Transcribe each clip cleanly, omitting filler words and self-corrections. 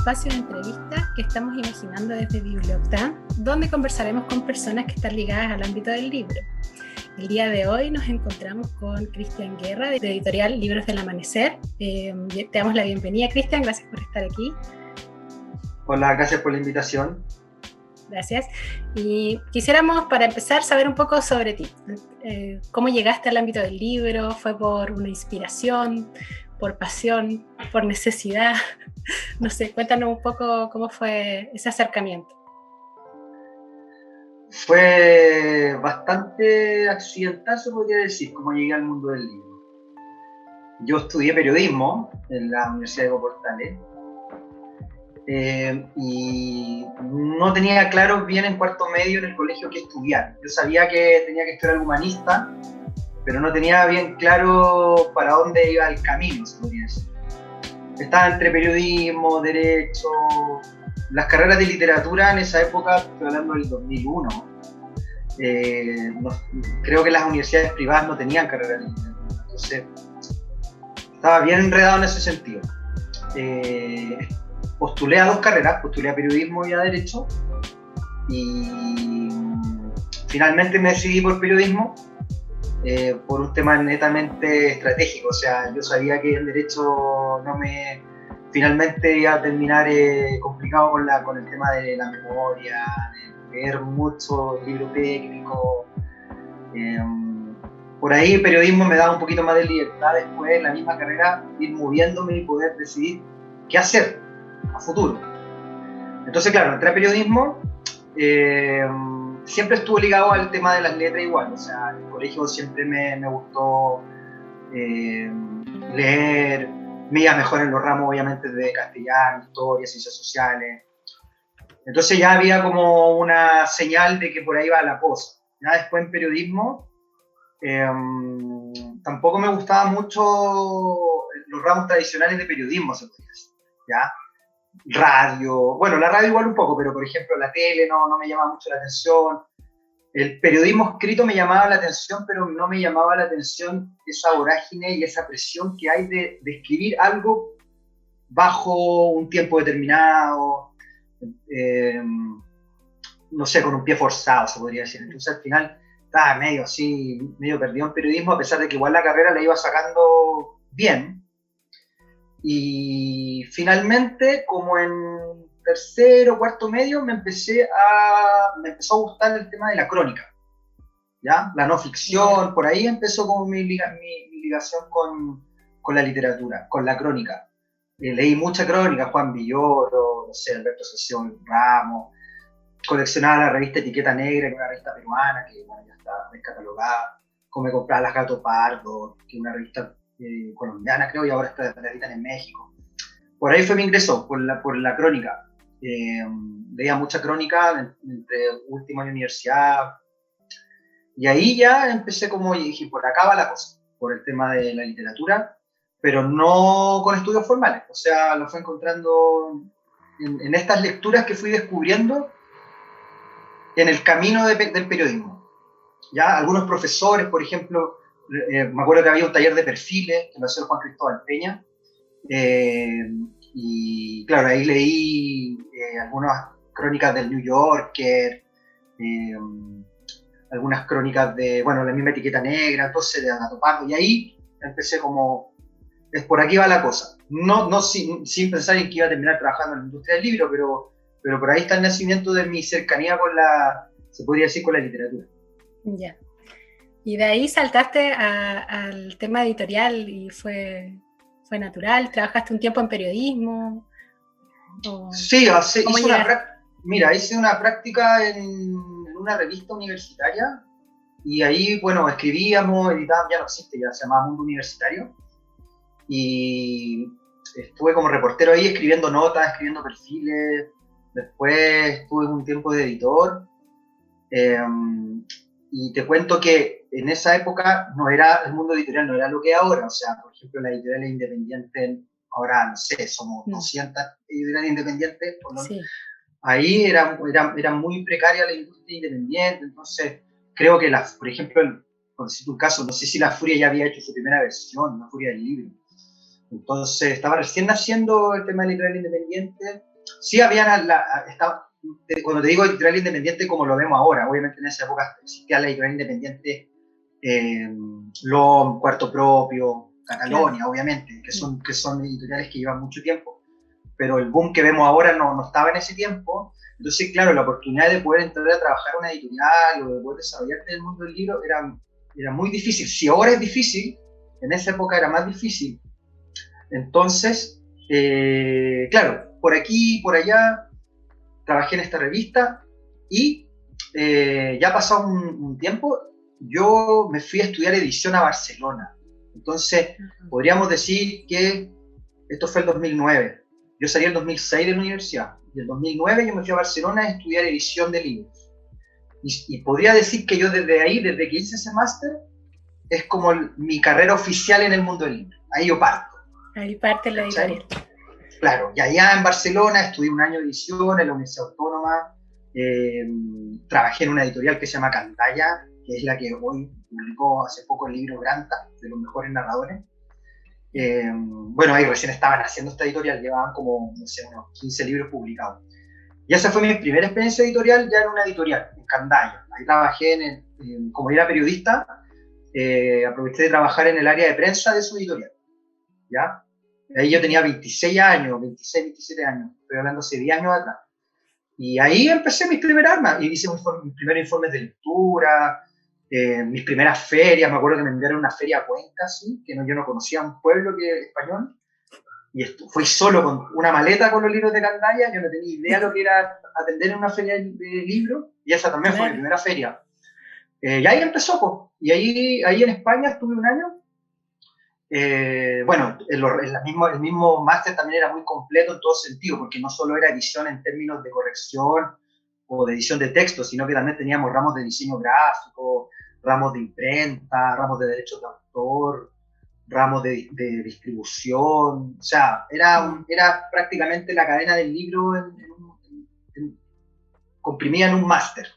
espacio de entrevista que estamos imaginando desde Bibliocta, donde conversaremos con personas que están ligadas al ámbito del libro. El día de hoy nos encontramos con Cristian Guerra, de editorial Libros del Amanecer. Te damos la bienvenida, Cristian, gracias por estar aquí. Hola, gracias por la invitación. Gracias. Y quisiéramos, para empezar, saber un poco sobre ti. ¿Cómo llegaste al ámbito del libro? ¿Fue por una inspiración, por pasión, por necesidad? No sé, cuéntanos un poco cómo fue ese acercamiento. Fue bastante accidental, se podría decir, cómo llegué al mundo del libro. Yo estudié periodismo en la Universidad de Portales y no tenía claro bien en cuarto medio en el colegio qué estudiar. Yo sabía que tenía que estudiar algo humanista, pero no tenía bien claro para dónde iba el camino, se podría decir. Estaba entre periodismo, derecho. Las carreras de literatura en esa época, estoy hablando del 2001, creo que las universidades privadas no tenían carreras de literatura, entonces estaba bien enredado en ese sentido. Postulé a dos carreras, postulé a periodismo y a derecho, y finalmente me decidí por periodismo por un tema netamente estratégico. O sea, yo sabía que el derecho finalmente iba a terminar complicado con el tema de la memoria, de leer mucho libro técnico. Por ahí el periodismo me daba un poquito más de libertad después en la misma carrera, ir moviéndome y poder decidir qué hacer a futuro. Entonces, claro, entré a periodismo. Siempre estuve ligado al tema de las letras igual, o sea, en el colegio siempre me gustó leer, me iba mejor en los ramos obviamente de castellano, historia, ciencias sociales. Entonces ya había como una señal de que por ahí iba la cosa. Ya después en periodismo tampoco me gustaban mucho los ramos tradicionales de periodismo, se podría decir, ¿ya? Radio, bueno, la radio igual un poco, pero por ejemplo la tele no me llamaba mucho la atención. El periodismo escrito me llamaba la atención, pero no me llamaba la atención esa vorágine y esa presión que hay de escribir algo bajo un tiempo determinado, no sé, con un pie forzado, se podría decir. Entonces al final estaba medio perdido en periodismo, a pesar de que igual la carrera la iba sacando bien. Y finalmente, como en tercero o cuarto medio, me empezó a gustar el tema de la crónica, ¿ya? La no ficción, por ahí empezó como mi ligación con la literatura, con la crónica. Leí mucha crónica, Juan Villoro, no sé, Alberto Session Ramos, coleccionaba la revista Etiqueta Negra, que es una revista peruana, que bueno, ya está descatalogada, como me compraba las Gato Pardo, que es una revista colombiana creo, y ahora está editada en México. Por ahí fue mi ingreso, por la crónica. Leía mucha crónica entre último año de universidad, y ahí ya empecé como, y dije, por acá va la cosa, por el tema de la literatura, pero no con estudios formales, o sea, lo fue encontrando en estas lecturas que fui descubriendo en el camino del periodismo. Ya algunos profesores, por ejemplo, me acuerdo que había un taller de perfiles que lo hacía Juan Cristóbal Peña, y claro, ahí leí algunas crónicas del New Yorker, algunas crónicas de, bueno, la misma Etiqueta Negra, entonces de Gato Pardo, y ahí empecé como, es por aquí va la cosa. No sin pensar en que iba a terminar trabajando en la industria del libro, pero por ahí está el nacimiento de mi cercanía se podría decir, con la literatura. Ya. Y de ahí saltaste al tema editorial y fue natural. ¿Trabajaste un tiempo en periodismo? Sí, hice una práctica en una revista universitaria y ahí, bueno, escribíamos, editábamos, ya no existe, ya se llamaba Mundo Universitario, y estuve como reportero ahí escribiendo notas, escribiendo perfiles. Después estuve un tiempo de editor, y te cuento que en esa época el mundo editorial no era lo que es ahora. O sea, por ejemplo, las editoriales independientes, ahora no sé, somos 200 editoriales independientes, sí. Ahí era muy precaria la industria independiente. Entonces creo que por ejemplo, por decirte un caso, no sé si La Furia ya había hecho su primera versión, La Furia del libro. Entonces estaba recién naciendo el tema de la editorial independiente. Sí, había cuando te digo editorial independiente como lo vemos ahora, obviamente en esa época existía la editorial independiente, LOM, Cuarto Propio, Catalonia, claro, obviamente, que son editoriales que llevan mucho tiempo, pero el boom que vemos ahora no estaba en ese tiempo. Entonces, claro, la oportunidad de poder entrar a trabajar en una editorial o de poder desarrollarte en el mundo del libro era muy difícil. Si ahora es difícil, en esa época era más difícil. Entonces, claro, por aquí, por allá, trabajé en esta revista y ya pasado un tiempo, yo me fui a estudiar edición a Barcelona. Entonces, podríamos decir que esto fue el 2009. Yo salí en el 2006 de la universidad. Y en el 2009 yo me fui a Barcelona a estudiar edición de libros. Y podría decir que yo desde ahí, desde que hice ese máster, es como mi carrera oficial en el mundo del libro. Ahí yo parto. Ahí parte la editorial. Claro, y allá en Barcelona estudié un año de edición en la Universidad Autónoma. Trabajé en una editorial que se llama Candaya, que es la que hoy publicó hace poco el libro Granta, de los mejores narradores. Bueno, ahí recién estaban haciendo esta editorial, llevaban como, no sé, unos 15 libros publicados. Y esa fue mi primera experiencia editorial, ya en una editorial, en Candaya. Ahí trabajé como era periodista, aproveché de trabajar en el área de prensa de su editorial, ¿ya? Ahí yo tenía 26 años, 26, 27 años, estoy hablando hace 10 años atrás. Y ahí empecé mis primeras armas, y hice mis primeros informes de lectura, mis primeras ferias. Me acuerdo que me enviaron una feria a Cuenca, ¿sí? Que yo no conocía un pueblo español, y fui solo con una maleta con los libros de Candaya. Yo no tenía idea de lo que era atender en una feria de libros, y esa también fue mi primera feria. Y ahí empezó, pues. Y ahí en España estuve un año. Bueno, el mismo máster también era muy completo en todo sentido, porque no solo era edición en términos de corrección o de edición de texto, sino que también teníamos ramos de diseño gráfico, ramos de imprenta, ramos de derechos de autor, ramos de distribución. O sea, era prácticamente la cadena del libro comprimida en un máster.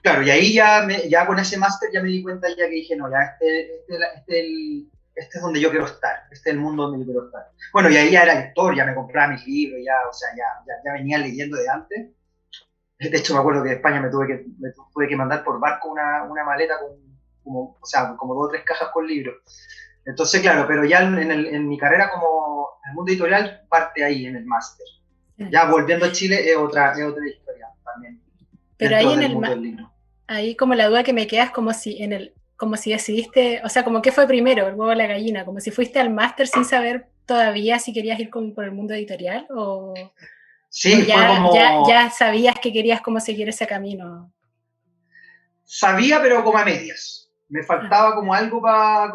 Claro, y ahí ya con ese máster ya me di cuenta ya que dije, no, ya este es donde yo quiero estar, este es el mundo donde yo quiero estar. Bueno, y ahí ya era lector, ya me compraba mis libros, o sea, ya venía leyendo de antes. De hecho, me acuerdo que de España me tuve que mandar por barco una maleta como 2 o 3 cajas con libros. Entonces, claro, pero ya en mi carrera como en el mundo editorial parte ahí, en el máster. Ya volviendo a Chile es otra historia también. Pero ahí ahí como la duda que me queda es como si decidiste, o sea, como qué fue primero, el huevo o la gallina, como si fuiste al máster sin saber todavía si querías ir por el mundo editorial, o sí, ya, fue como... ya sabías que querías como seguir ese camino. Sabía, pero como a medias. Me faltaba como algo para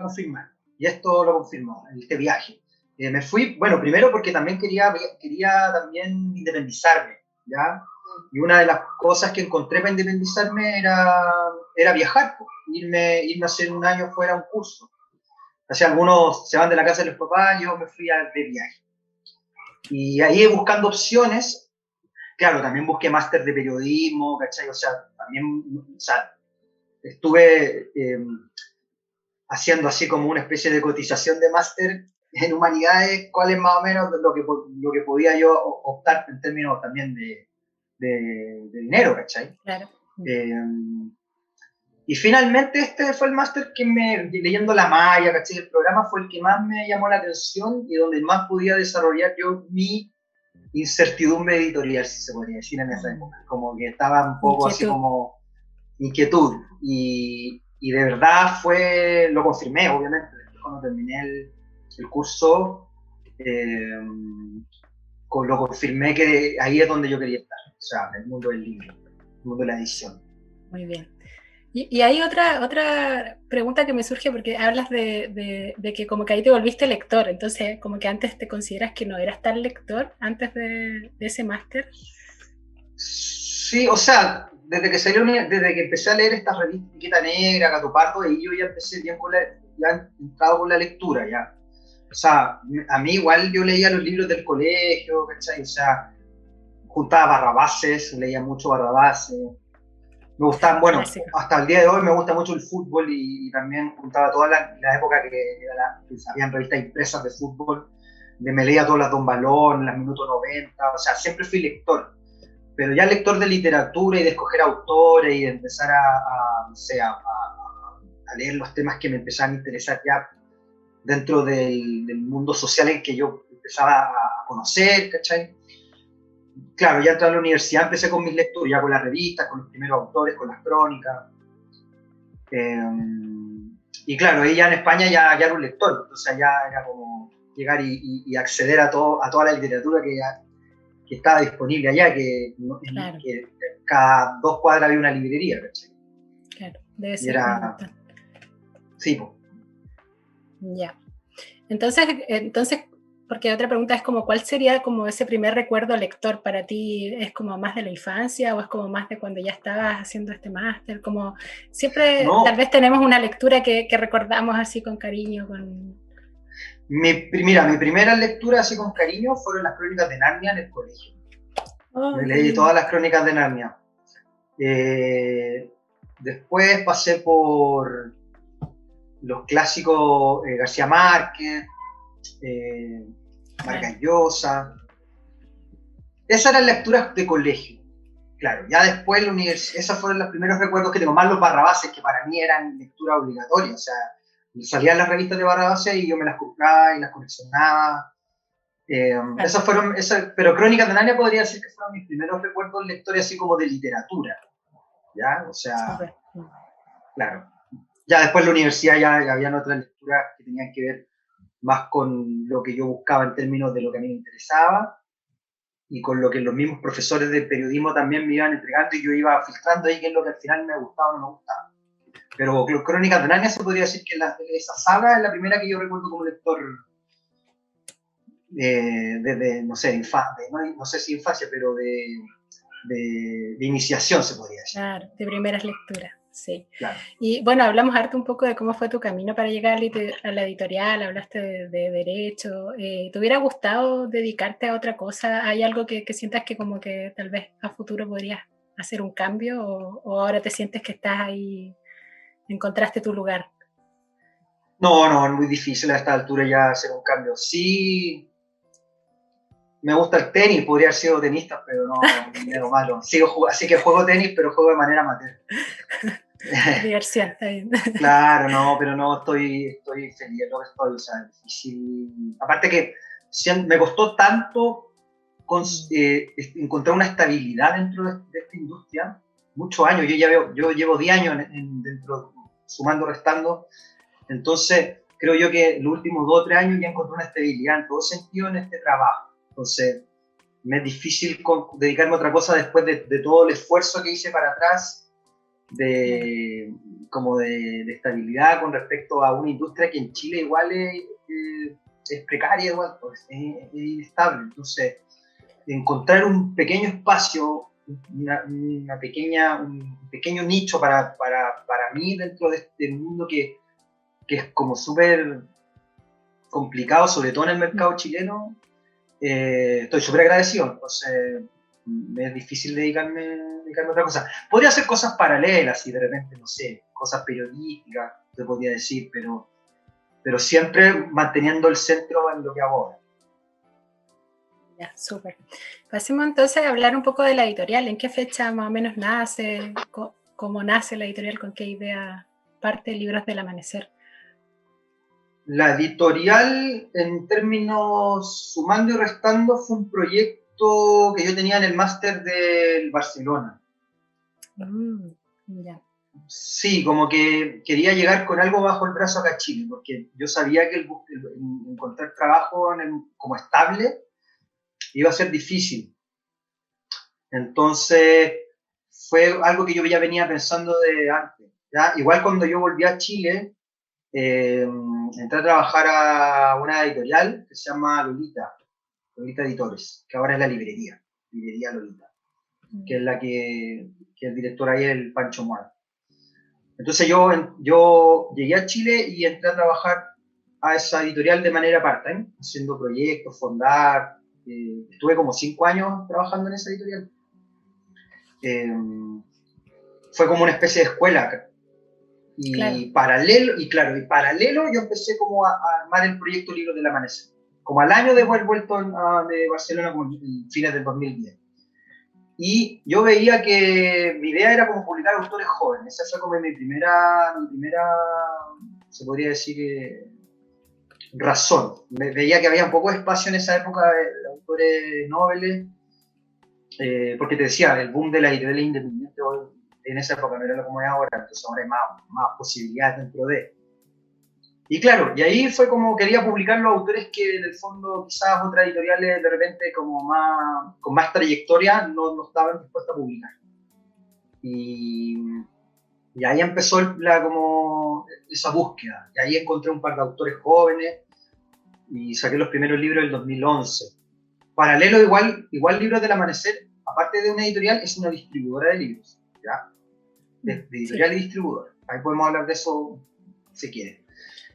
confirmar. Y esto lo confirmó, este viaje. Me fui, bueno, primero porque también quería también independizarme, ¿ya? Y una de las cosas que encontré para independizarme era viajar, pues, irme a hacer un año fuera a un curso. O sea, algunos se van de la casa de los papás, yo me fui de viaje. Y ahí buscando opciones, claro, también busqué máster de periodismo, ¿cachai? O sea, también, o sea, estuve haciendo así como una especie de cotización de máster en humanidades, cuál es más o menos lo que podía yo optar en términos también de dinero, ¿cachai? Claro. Y finalmente este fue el máster que leyendo la malla, ¿cachai? El programa fue el que más me llamó la atención y donde más podía desarrollar yo mi incertidumbre editorial, si se podría decir en esa época. Como que estaba un poco así como inquietud. Y de verdad lo confirmé, obviamente, cuando terminé el curso, lo confirmé que ahí es donde yo quería estar, o sea, en el mundo del libro, en el mundo de la edición. Muy bien. Y hay otra pregunta que me surge porque hablas de que como que ahí te volviste lector, entonces como que antes te consideras que no eras tan lector antes de ese máster. Sí, o sea, desde que empecé a leer estas revistas Etiqueta Negra, Gato Pardo, ahí yo ya empecé bien ya entrado con la lectura, ya. O sea, a mí igual yo leía los libros del colegio, ¿cachai? O sea, juntaba Barrabases, leía mucho Barrabases. Me gustaban, bueno, clásico. Hasta el día de hoy me gusta mucho el fútbol y también juntaba toda la época que habían revistas impresas de fútbol. me leía todas las Don Balón, las Minuto 90, o sea, siempre fui lector, pero ya lector de literatura y de escoger autores y de empezar no sé, a leer los temas que me empezaban a interesar ya dentro del mundo social en que yo empezaba a conocer, ¿cachai? Claro, ya entré a la universidad, empecé con mis lecturas, ya con las revistas, con los primeros autores, con las crónicas. Y claro, ella en España ya era un lector, entonces ya era como llegar y acceder a toda la literatura que estaba disponible allá, Claro. que cada 2 cuadras había una librería, ¿cachai? Claro, debe Y ser un era... montón. Sí, pues. Ya. Entonces, porque otra pregunta es como, ¿cuál sería como ese primer recuerdo lector para ti? ¿Es como más de la infancia o es como más de cuando ya estabas haciendo este máster? Como siempre, tal No, vez tenemos una lectura que recordamos así con cariño, con... mira, mi primera lectura así con cariño fueron las crónicas de Narnia en el colegio. Oh, Me qué leí lindo. todas las crónicas de Narnia. Después pasé por los clásicos García Márquez, Claro. Vargas Llosa. Esas eran lecturas de colegio, claro. Ya después la universidad, esos fueron los primeros recuerdos que tengo, más los Barrabases, que para mí eran lectura obligatoria. O sea, salían las revistas de Barrabases y yo me las compraba y las coleccionaba. Claro. Pero Crónicas de Narnia podría decir que fueron mis primeros recuerdos lectores así como de literatura, ¿ya? O sea, Súper. claro. Ya después en la universidad ya habían otras lecturas que tenían que ver más con lo que yo buscaba en términos de lo que a mí me interesaba y con lo que los mismos profesores de periodismo también me iban entregando y yo iba filtrando ahí qué es lo que al final me gustaba o no me gustaba. Pero Crónicas de Narnia se podría decir que esa saga es la primera que yo recuerdo como lector desde, no sé, no sé si infancia, pero de iniciación se podría decir. Claro, de primeras lecturas, sí. Claro. Y bueno, hablamos harto un poco de cómo fue tu camino para llegar a la editorial, hablaste de derecho. ¿Te hubiera gustado dedicarte a otra cosa? ¿Hay algo que sientas que como que tal vez a futuro podrías hacer un cambio o ahora te sientes que estás ahí, encontraste tu lugar? No, es muy difícil a esta altura ya hacer un cambio. Sí, me gusta el tenis, podría haber sido tenista, pero no, medio malo. Así que juego tenis, pero juego de manera amateur. Por diversión, está bien. Claro, no, pero no estoy feliz en lo que estoy, o sea, es difícil. Aparte que me costó tanto encontrar una estabilidad dentro de esta industria, muchos años, yo llevo 10 años dentro, sumando, restando, entonces creo yo que los últimos 2 o 3 años ya encontré una estabilidad en todo sentido en este trabajo, entonces me es difícil dedicarme a otra cosa después de todo el esfuerzo que hice para atrás Claro. como de estabilidad con respecto a una industria que en Chile igual es precaria, igual, pues, es inestable. Entonces, encontrar un pequeño espacio, un pequeño nicho para mí dentro de este mundo que es como súper complicado, sobre todo en el mercado chileno, estoy súper agradecido. Entonces, me es difícil dedicarme a otra cosa. Podría hacer cosas paralelas y de repente, no sé, cosas periodísticas, te podría decir, pero siempre manteniendo el centro en lo que hago ahora. Ya, súper. Pasemos entonces a hablar un poco de la editorial. ¿En qué fecha más o menos nace? ¿Cómo nace la editorial? ¿Con qué idea parte Libros del Amanecer? La editorial, en términos sumando y restando, fue un proyecto que yo tenía en el máster del Barcelona. Ya. Sí, como que quería llegar con algo bajo el brazo acá a Chile, porque yo sabía que encontrar trabajo como estable iba a ser difícil. Entonces, fue algo que yo ya venía pensando de antes. ¿Ya? Igual cuando yo volví a Chile, entré a trabajar a una editorial que se llama Lolita Editores, que ahora es la librería Lolita, que es la que el director ahí es el Pancho Muar. Entonces yo llegué a Chile y entré a trabajar a esa editorial de manera part-time, haciendo proyectos, fondar. Estuve como 5 años trabajando en esa editorial. Fue como una especie de escuela. Claro. Y paralelo yo empecé como a armar el proyecto Libros del Amanecer. como al año de haber vuelto de Barcelona, como en fines del 2010. Y yo veía que mi idea era como publicar autores jóvenes. Esa fue como mi primera se podría decir, razón. Veía que había un poco de espacio en esa época de autores noveles, porque te decía, el boom de la editorial independiente en esa época no era como es ahora, entonces ahora hay más posibilidades dentro de. Y claro, y ahí fue como quería publicar los autores que en el fondo quizás otras editoriales de repente como con más trayectoria no estaban dispuestas a publicar. Y ahí empezó como esa búsqueda. Y ahí encontré un par de autores jóvenes y saqué los primeros libros del 2011. Paralelo, igual Libros del Amanecer, aparte de una editorial, es una distribuidora de libros, ¿ya? De editorial y distribuidora. Ahí podemos hablar de eso si quieren.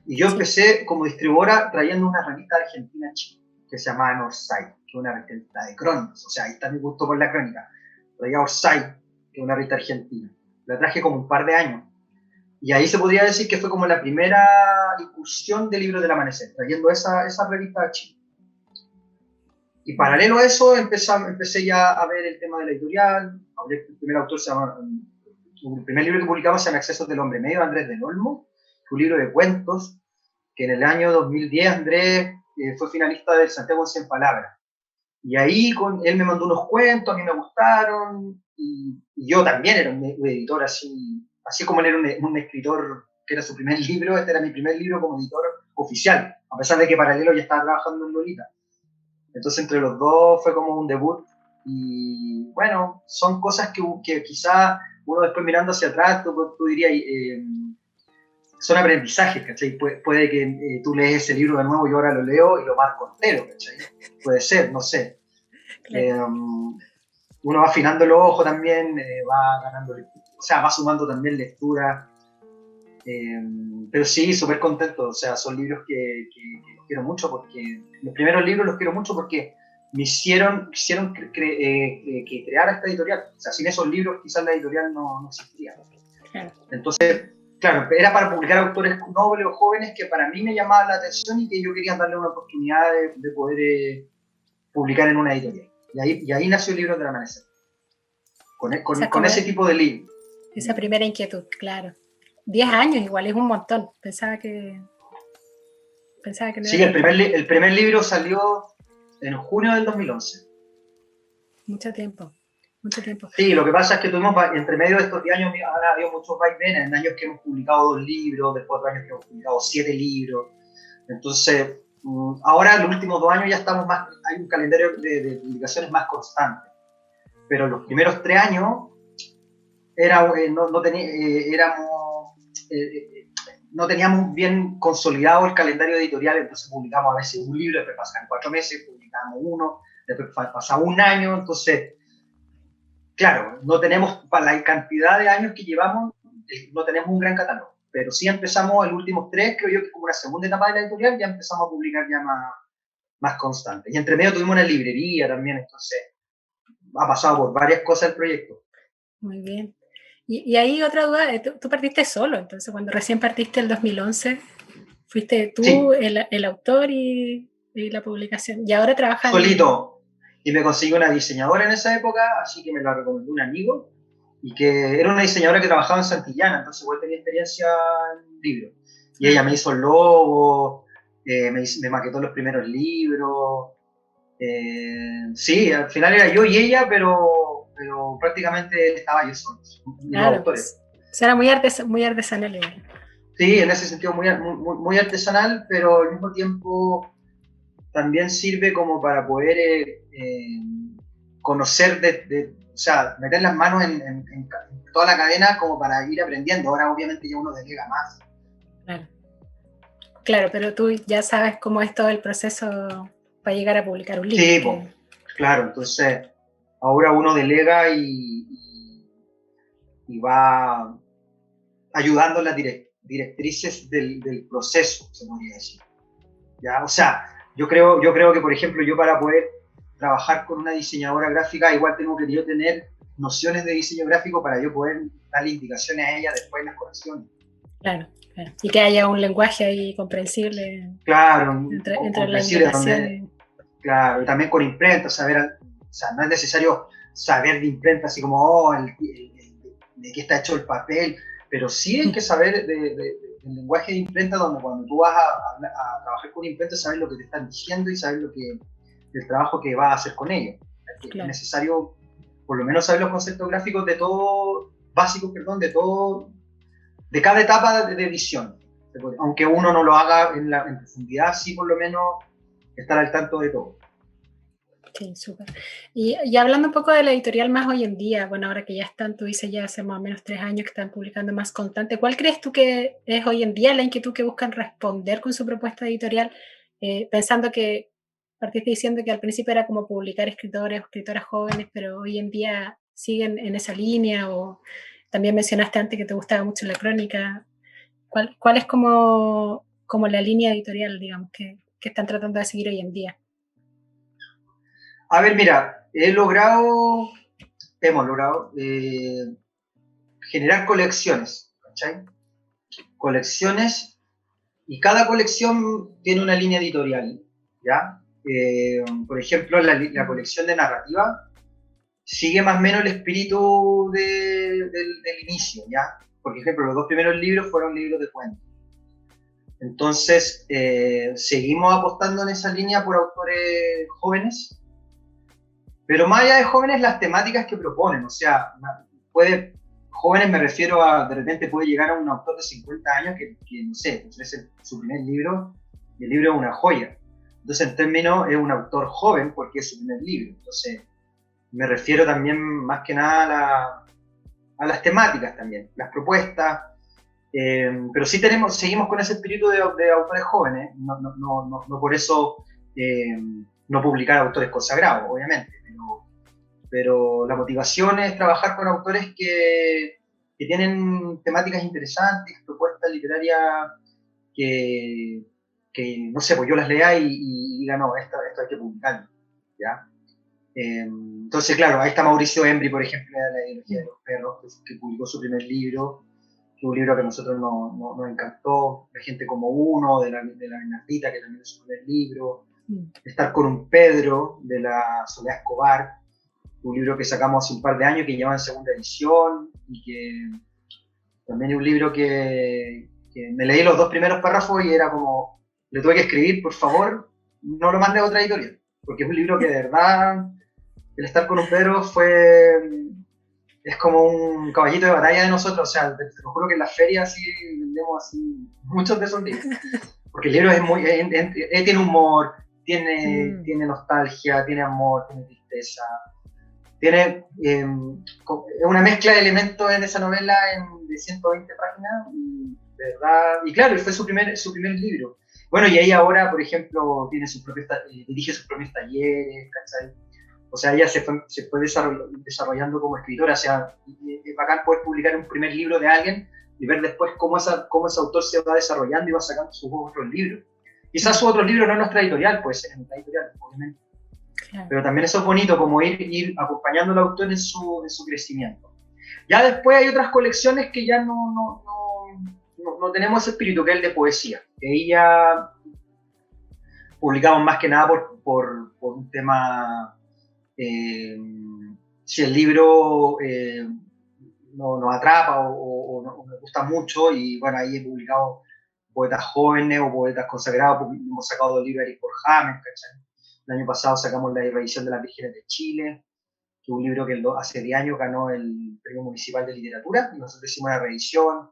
Y yo empecé como distribuidora trayendo una revista argentina chica que se llamaba Orsay, que es una revista de crónicas. O sea, ahí está mi gusto por la crónica. Traía Orsay, que es una revista argentina. La traje como un par de años. Y ahí se podría decir que fue como la primera incursión de Libros del Amanecer, trayendo esa revista chica. Y paralelo a eso empecé ya a ver el tema de la editorial. El primer autor el primer libro que publicamos se llama Excesos del Hombre Medio, Andrés del Olmo, un libro de cuentos que en el año 2010 Andrés fue finalista del Santiago en 100 Palabras. Y ahí él me mandó unos cuentos, a mí me gustaron, y yo también era un editor así como él era un escritor que era su primer libro, este era mi primer libro como editor oficial, a pesar de que paralelo ya estaba trabajando en Lolita. Entonces entre los dos fue como un debut, y bueno, son cosas que quizá uno después mirando hacia atrás, tú dirías, son aprendizajes, ¿cachai? Puede que tú lees ese libro de nuevo y ahora lo leo y lo marco entero, ¿cachai? Puede ser, no sé. Claro. Uno va afinando el ojo también, va ganando, o sea, va sumando también lectura. Pero sí, súper contento. O sea, son libros que los quiero mucho porque los primeros libros los quiero mucho porque me hicieron que creara esta editorial. O sea, sin esos libros quizás la editorial no existiría. Claro. Entonces, claro, era para publicar autores nobles o jóvenes que para mí me llamaban la atención y que yo quería darle una oportunidad de poder publicar en una editorial. Y ahí nació el Libro del Amanecer. Con ese tipo de libro. Esa primera inquietud, claro. 10 años igual, es un montón. Pensaba que no. Sí, el primer libro salió en junio del 2011. Mucho tiempo. Sí, lo que pasa es que tuvimos, entre medio de estos 10 años, ha habido muchos vaivenes, en años que hemos publicado 2 libros, después de años que hemos publicado 7 libros. Entonces, ahora los últimos 2 años ya estamos hay un calendario de publicaciones más constante. Pero los primeros 3 años no teníamos bien consolidado el calendario editorial, entonces publicamos a veces un libro, después pasan 4 meses, publicamos uno, después pasa 1 año, entonces, claro, no tenemos, para la cantidad de años que llevamos, no tenemos un gran catálogo, pero sí empezamos en los últimos 3, creo yo que como una segunda etapa de la editorial, ya empezamos a publicar ya más constante. Y entre medio tuvimos una librería también, entonces ha pasado por varias cosas el proyecto. Muy bien. Y ahí otra duda, tú partiste solo, entonces cuando recién partiste el 2011, fuiste tú sí. el autor y la publicación, y ahora trabajas solito, y me conseguí una diseñadora en esa época, así que me la recomendó un amigo, y que era una diseñadora que trabajaba en Santillana, entonces igual tenía experiencia en libros, y ella me hizo el logo, me maquetó los primeros libros, sí, al final era yo y ella, pero prácticamente estaba yo solo. Claro, pues, era muy artesanal igual. Sí, en ese sentido muy artesanal, pero al mismo tiempo también sirve como para poder conocer, o sea, meter las manos en toda la cadena como para ir aprendiendo. Ahora obviamente ya uno delega más. Claro, pero tú ya sabes cómo es todo el proceso para llegar a publicar un libro. Sí, pues, claro, entonces ahora uno delega y va ayudando en las directrices del proceso, se podría decir. ¿Ya? O sea, yo creo que, por ejemplo, yo para poder trabajar con una diseñadora gráfica, igual tengo que yo tener nociones de diseño gráfico para yo poder darle indicaciones a ella después en las correcciones. Claro, claro. Y que haya un lenguaje ahí comprensible Claro, entre la comprensible, indicación. claro, y también con imprenta, o sea, no es necesario saber de imprenta así como, oh, de qué está hecho el papel, pero sí hay que saber del lenguaje de imprenta, donde cuando tú vas a trabajar con imprenta, sabes lo que te están diciendo y sabes el trabajo que vas a hacer con ellos. Es Claro. necesario, por lo menos, saber los conceptos gráficos de todo, básicos, perdón, de todo, de cada etapa de edición. Aunque uno no lo haga en profundidad, sí por lo menos estar al tanto de todo. Sí, súper. Y hablando un poco de la editorial más hoy en día, bueno, ahora que ya están, tú dices ya hace más o menos 3 años que están publicando más constante, ¿cuál crees tú que es hoy en día la inquietud que buscan responder con su propuesta editorial? Pensando que partiste diciendo que al principio era como publicar escritores o escritoras jóvenes, pero hoy en día siguen en esa línea, o también mencionaste antes que te gustaba mucho la crónica. ¿Cuál es como la línea editorial, digamos, que están tratando de seguir hoy en día? A ver, mira, hemos logrado generar colecciones, ¿cachai? Colecciones, y cada colección tiene una línea editorial, ¿ya? Por ejemplo, la colección de narrativa sigue más o menos el espíritu del inicio, ¿ya? Por ejemplo, los 2 primeros libros fueron libros de cuentos. Entonces, seguimos apostando en esa línea por autores jóvenes, pero más allá de jóvenes, las temáticas que proponen, o sea, jóvenes me refiero a, de repente puede llegar a un autor de 50 años que no sé, ofrece su primer libro, y el libro es una joya. Entonces, en términos, es un autor joven porque es su primer libro. Entonces, me refiero también más que nada a las temáticas también, las propuestas, pero sí seguimos con ese espíritu de autores jóvenes, no por eso no publicar autores consagrados, obviamente, pero la motivación es trabajar con autores que tienen temáticas interesantes, propuestas literarias que no sé, pues yo las lea y diga, no, esto hay que publicarlo, ¿ya? Entonces, claro, ahí está Mauricio Embry, por ejemplo, de la ideología de los perros, que publicó su primer libro, que es un libro que a nosotros nos encantó, de Gente como Uno, de la Bernardita, que también es su primer libro, Estar con un Pedro, de la Soledad Escobar, un libro que sacamos hace un par de años, que lleva en segunda edición, y que también es un libro que me leí los 2 primeros párrafos y era como, le tuve que escribir, por favor, no lo mande a otra editorial, porque es un libro que de verdad, el Estar con un Pedro es como un caballito de batalla de nosotros, o sea, te lo juro que en las ferias sí vendemos así muchos de esos libros, porque el libro tiene humor, tiene nostalgia, tiene amor, tiene tristeza, tiene una mezcla de elementos en esa novela de 120 páginas, y, de verdad, y claro, fue su primer libro. Bueno, y ella ahora, por ejemplo, dirige sus propios talleres, ¿cachai? O sea, ella se fue desarrollando como escritora, o sea, es bacán poder publicar un primer libro de alguien y ver después cómo ese autor se va desarrollando y va sacando sus otros libros. Quizás su otro libro no es nuestra editorial, puede ser en nuestra editorial, obviamente. Claro. Pero también eso es bonito, como ir acompañando al autor en su crecimiento. Ya después hay otras colecciones que ya no tenemos ese espíritu, que es el de poesía. Que ahí ya publicamos más que nada por un tema, si el libro nos atrapa o nos gusta mucho, y bueno, ahí he publicado poetas jóvenes o poetas consagrados, porque hemos sacado 2 libros de Eric James, ¿cachai? El año pasado sacamos La Reedición de las Vírgenes de Chile, que es un libro que hace 10 años ganó el Premio Municipal de Literatura, y nosotros hicimos una reedición.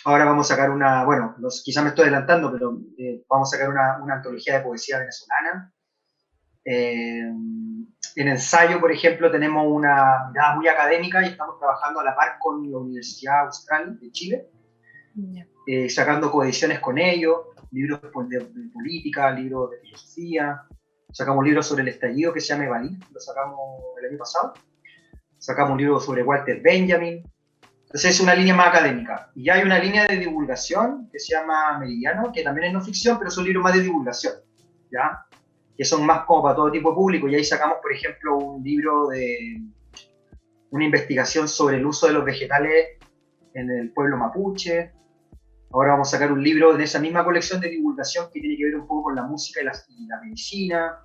Ahora vamos a sacar bueno, quizás me estoy adelantando, pero vamos a sacar una antología de poesía venezolana. En ensayo, por ejemplo, tenemos una mirada muy académica y estamos trabajando a la par con la Universidad Austral de Chile, sacando coediciones con ellos, libros de política, libros de filosofía. Sacamos libros sobre el estallido que se llama Evadir, lo sacamos el año pasado. Sacamos un libro sobre Walter Benjamin. Entonces es una línea más académica. Y ya hay una línea de divulgación que se llama Meridiano, que también es no ficción, pero son libros más de divulgación, ¿ya? Que son más como para todo tipo de público. Y ahí sacamos, por ejemplo, un libro de una investigación sobre el uso de los vegetales en el pueblo mapuche. Ahora vamos a sacar un libro en esa misma colección de divulgación que tiene que ver un poco con la música y la medicina.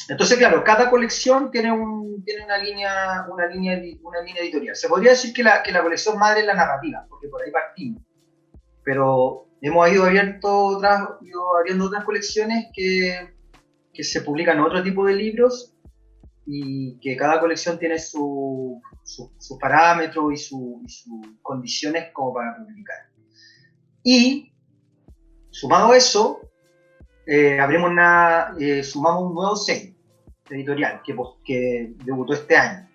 Entonces, claro, cada colección tiene una línea editorial. Se podría decir que la colección madre es la narrativa, porque por ahí partimos. Pero hemos ido abriendo otras colecciones que se publican otro tipo de libros y que cada colección tiene sus parámetros y sus condiciones como para publicar. Y, sumado a eso, sumamos un nuevo sello editorial que debutó este año.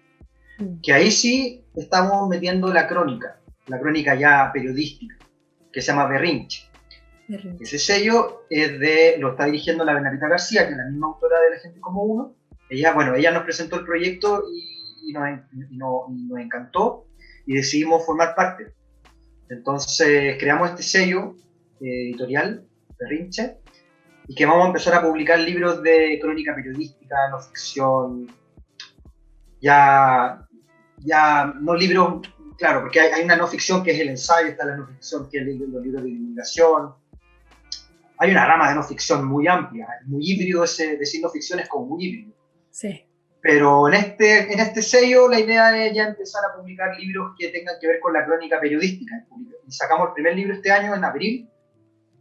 Que ahí sí estamos metiendo la crónica ya periodística, que se llama Berrinche. Ese sello lo está dirigiendo la Bernardita García, que es la misma autora de La gente como uno. Ella nos presentó el proyecto y nos encantó y decidimos formar parte. Entonces creamos este sello editorial, Berrinche, y que vamos a empezar a publicar libros de crónica periodística, no ficción, ya no libros, claro, porque hay una no ficción que es el ensayo, está la no ficción que es los libros de divulgación. Hay una rama de no ficción muy amplia, es muy híbrido decir no ficción es como muy híbrido. Sí. Pero en este sello la idea es ya empezar a publicar libros que tengan que ver con la crónica periodística. Y sacamos el primer libro este año, en abril,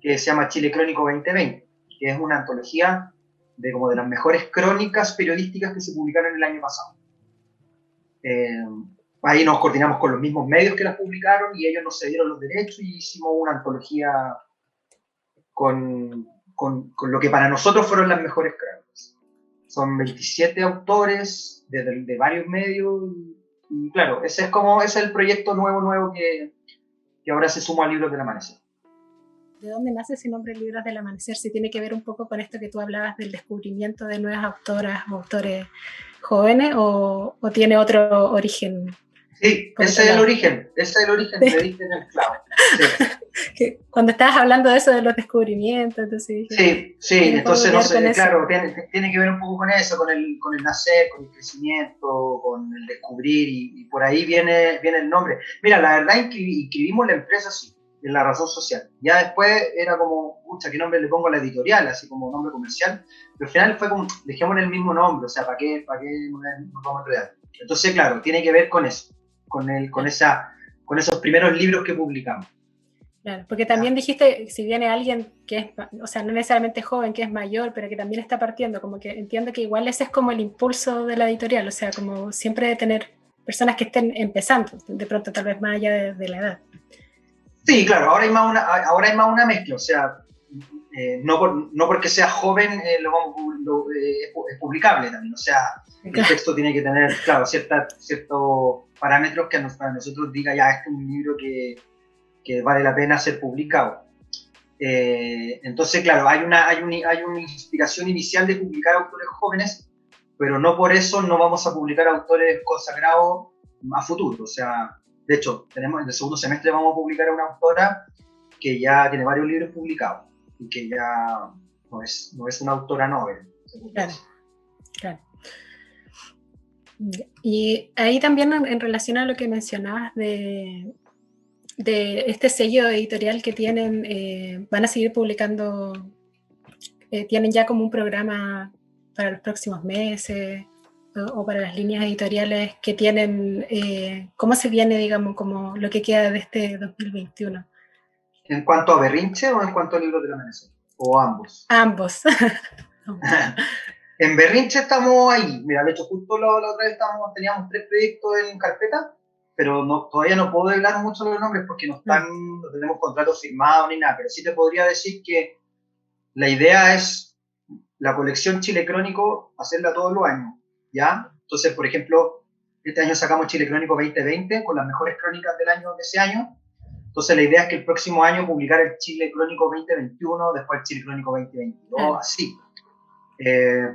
que se llama Chile Crónico 2020, que es una antología de las mejores crónicas periodísticas que se publicaron el año pasado. Ahí nos coordinamos con los mismos medios que las publicaron y ellos nos cedieron los derechos y hicimos una antología con lo que para nosotros fueron las mejores crónicas. Son 27 autores de varios medios y claro, ese es el proyecto nuevo que ahora se suma al Libros del Amanecer. ¿De dónde nace ese nombre, Libros del Amanecer? Si tiene que ver un poco con esto que tú hablabas del descubrimiento de nuevas autoras o autores jóvenes o tiene otro origen. Sí, ese es el origen, sí. Le diste en el clavo. Sí. Cuando estabas hablando de eso de los descubrimientos, entonces dije, sí, entonces no sé, claro, tiene que ver un poco con eso, con el nacer, con el crecimiento, con el descubrir y por ahí viene el nombre. Mira, la verdad inscribimos la empresa sí, en la razón social. Ya después era como, pucha, ¿qué nombre le pongo a la editorial? Así como nombre comercial. Pero al final fue como, dejémosle el mismo nombre, o sea, ¿para qué nos vamos a enredar? Entonces, claro, tiene que ver con eso, con esos primeros libros que publicamos. Claro, porque también dijiste, si viene alguien que es, o sea, no necesariamente joven, que es mayor, pero que también está partiendo, como que entiendo que igual ese es como el impulso de la editorial, o sea, como siempre de tener personas que estén empezando, de pronto tal vez más allá de la edad. Sí, claro, ahora hay más una mezcla, o sea, no porque sea joven es publicable también, o sea, el texto tiene que tener, claro, ciertos parámetros que para nosotros diga ya este es un libro que vale la pena ser publicado. Entonces, claro, hay una inspiración inicial de publicar autores jóvenes, pero no por eso no vamos a publicar autores consagrados a futuro. O sea, de hecho, en el segundo semestre vamos a publicar a una autora que ya tiene varios libros publicados y que ya no es una autora novel. Claro. Y ahí también en relación a lo que mencionabas de este sello editorial que tienen, van a seguir publicando, tienen ya como un programa para los próximos meses o para las líneas editoriales que tienen, ¿cómo se viene, digamos, como lo que queda de este 2021? ¿En cuanto a Berrinche o en cuanto a Libros del Amanecer? ¿O ambos? Ambos. En Berrinche estamos ahí. Mira, de hecho, justo la otra vez teníamos 3 proyectos en carpeta, pero todavía no puedo hablar mucho de los nombres porque no tenemos contratos firmados ni nada, pero sí te podría decir que la idea es la colección Chile Crónico hacerla todos los años, ¿ya? Entonces, por ejemplo, este año sacamos Chile Crónico 2020 con las mejores crónicas del año de ese año. Entonces, la idea es que el próximo año publicar el Chile Crónico 2021, después el Chile Crónico 2022, así.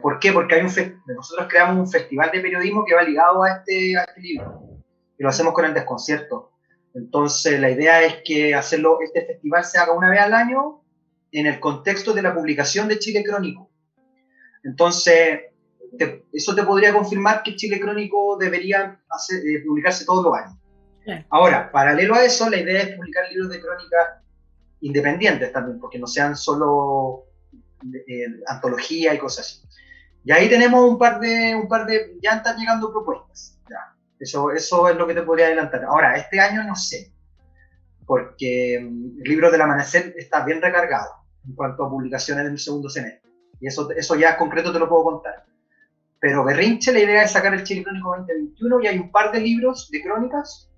¿Por qué? Porque nosotros creamos un festival de periodismo que va ligado a este libro y lo hacemos con el Desconcierto. Entonces, la idea es que este festival se haga una vez al año en el contexto de la publicación de Chile Crónico. Entonces, eso te podría confirmar que Chile Crónico debería publicarse todos los años. Claro. Ahora, paralelo a eso, la idea es publicar libros de crónica independientes también, porque no sean solo antología y cosas así. Y ahí tenemos un par de ya están llegando propuestas. Ya. Eso es lo que te podría adelantar. Ahora, este año no sé, porque el libro del Amanecer está bien recargado en cuanto a publicaciones del segundo semestre. Y eso ya en concreto te lo puedo contar. Pero Berrinche, la idea es sacar el Chile Crónico 2021 y hay un par de libros de crónicas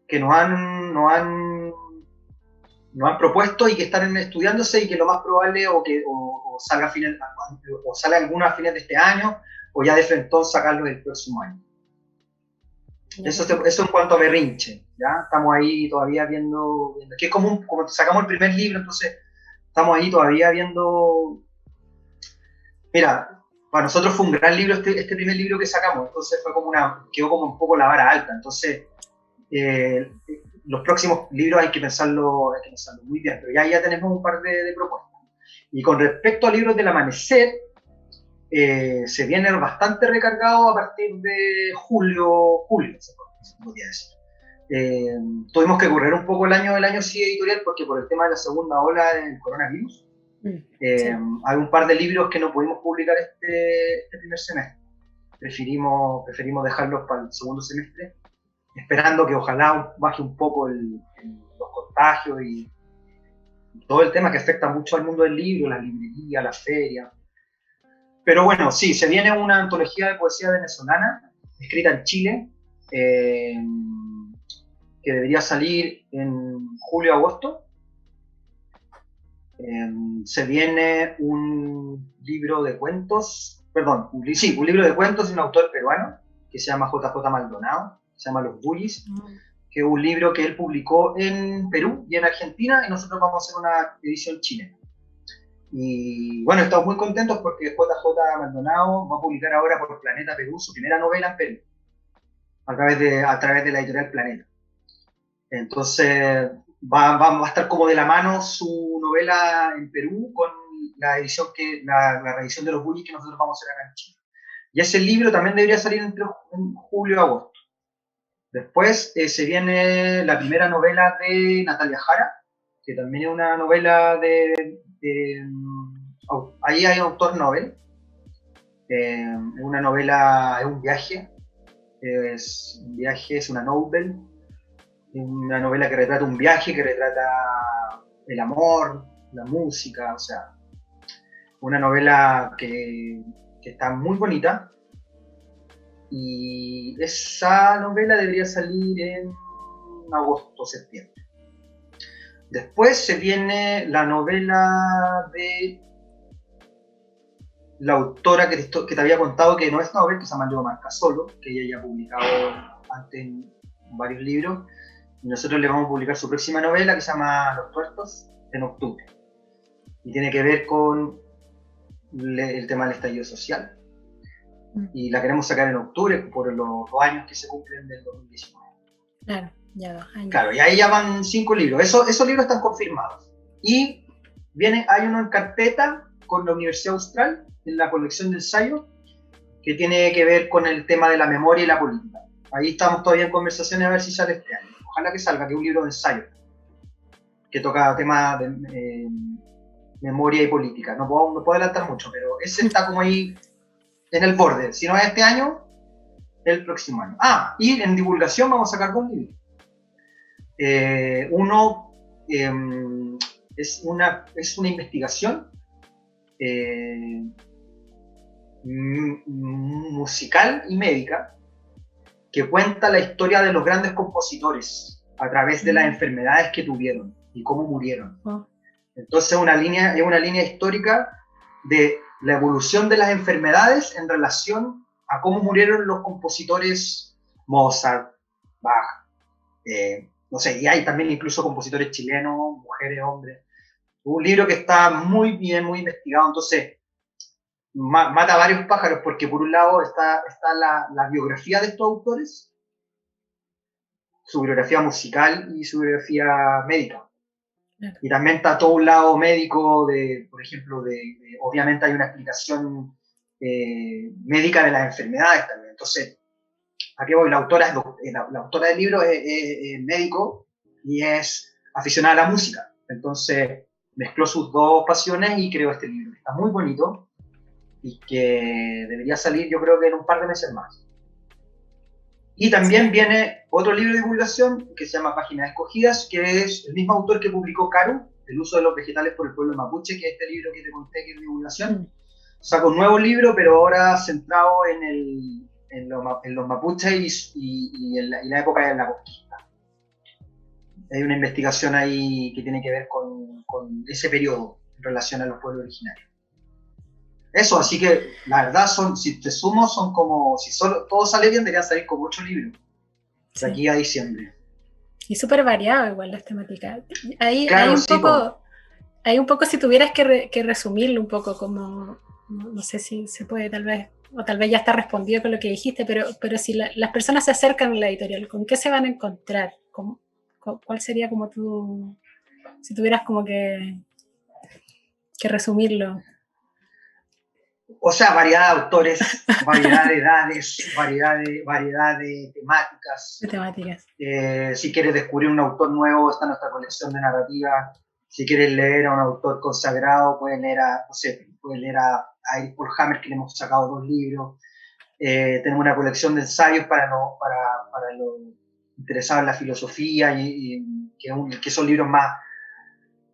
que nos han propuesto y que están estudiándose y que lo más probable o salga alguna a fines de este año o ya de frente sacarlo el próximo año. Eso en cuanto a Berrinche, ¿ya? Estamos ahí todavía viendo que es como sacamos el primer libro, entonces estamos ahí todavía viendo. Mira, para nosotros fue un gran libro este primer libro que sacamos, entonces quedó como un poco la vara alta, entonces los próximos libros hay que pensarlo muy bien, pero ya tenemos un par de propuestas. Y con respecto a libros del Amanecer, se viene bastante recargado a partir de julio, se podría decir. Tuvimos que correr un poco el año sí editorial porque por el tema de la segunda ola del coronavirus, sí. Hay un par de libros que no pudimos publicar este primer semestre. Preferimos dejarlos para el segundo semestre, esperando que ojalá baje un poco los contagios y todo el tema que afecta mucho al mundo del libro, la librería, la feria. Pero bueno, sí, se viene una antología de poesía venezolana, escrita en Chile, que debería salir en julio-agosto. Se viene un libro de cuentos, un libro de cuentos de un autor peruano, que se llama JJ Maldonado, se llama Los Bullis, que es un libro que él publicó en Perú y en Argentina, y nosotros vamos a hacer una edición chilena. Y bueno, estamos muy contentos porque JJ Maldonado va a publicar ahora por Planeta Perú su primera novela en Perú, a través de la editorial Planeta. Entonces va a estar como de la mano su novela en Perú con la edición la reedición de Los Bullis que nosotros vamos a hacer acá en Chile. Y ese libro también debería salir en julio y agosto. Después se viene la primera novela de Natalia Jara, que también es una novela ahí hay autor Nobel. Es una novela, es un viaje, es una novel, una novela que retrata un viaje, que retrata el amor, la música, o sea, una novela que está muy bonita. Y esa novela debería salir en agosto, septiembre. Después se viene la novela de la autora que te había contado que no es novela, que se llama Leo Marcasolo, que ella ya ha publicado antes en varios libros. Y nosotros le vamos a publicar su próxima novela que se llama Los Tuertos en octubre. Y tiene que ver con el tema del estallido social. Y la queremos sacar en octubre por los 2 años que se cumplen del 2019. Claro, ya 2 años. Claro, y ahí ya van 5 libros. Esos libros están confirmados. Y hay uno en carpeta con la Universidad Austral, en la colección de ensayo, que tiene que ver con el tema de la memoria y la política. Ahí estamos todavía en conversaciones a ver si sale este año. Ojalá que salga, que es un libro de ensayo, que toca temas de memoria y política. No puedo adelantar mucho, pero ese está como ahí en el borde. Si no es este año, el próximo año. Y en divulgación vamos a sacar 2 libros. Uno es una investigación musical y médica que cuenta la historia de los grandes compositores a través de las enfermedades que tuvieron y cómo murieron. Entonces es una línea histórica de la evolución de las enfermedades en relación a cómo murieron los compositores Mozart, Bach, no sé, y hay también incluso compositores chilenos, mujeres, hombres. Un libro que está muy bien, muy investigado, entonces mata a varios pájaros porque por un lado está la biografía de estos autores, su biografía musical y su biografía médica. Y también está todo un lado médico por ejemplo, obviamente hay una explicación médica de las enfermedades también. Entonces, ¿a qué voy? La autora del libro es médico y es aficionada a la música. Entonces, mezcló sus dos pasiones y creó este libro. Está muy bonito y que debería salir, yo creo que en un par de meses más. Y también viene otro libro de divulgación que se llama Páginas Escogidas, que es el mismo autor que publicó Caru, El uso de los vegetales por el pueblo mapuche, que es este libro que te conté que es de divulgación. Saca un nuevo libro, pero ahora centrado en los mapuches y en la época de la conquista. Hay una investigación ahí que tiene que ver con ese periodo en relación a los pueblos originarios. Eso, así que la verdad si te sumo, son como, si solo todo sale bien, deberían salir como 8 libros de aquí a diciembre. Y súper variado igual las temáticas. Hay un poco, si tuvieras que resumirlo un poco, como, no sé si se puede tal vez, o tal vez ya está respondido con lo que dijiste, pero si las personas se acercan a la editorial, ¿con qué se van a encontrar? ¿Cuál sería como si tuvieras como que resumirlo? O sea, variedad de autores, variedad de edades, variedad de temáticas. Si quieres descubrir un autor nuevo, está nuestra colección de narrativa. Si quieres leer a un autor consagrado, puedes leer a Eric Paul Hammer, que le hemos sacado 2 libros. Tenemos una colección de ensayos para los interesados en la filosofía, que son libros más,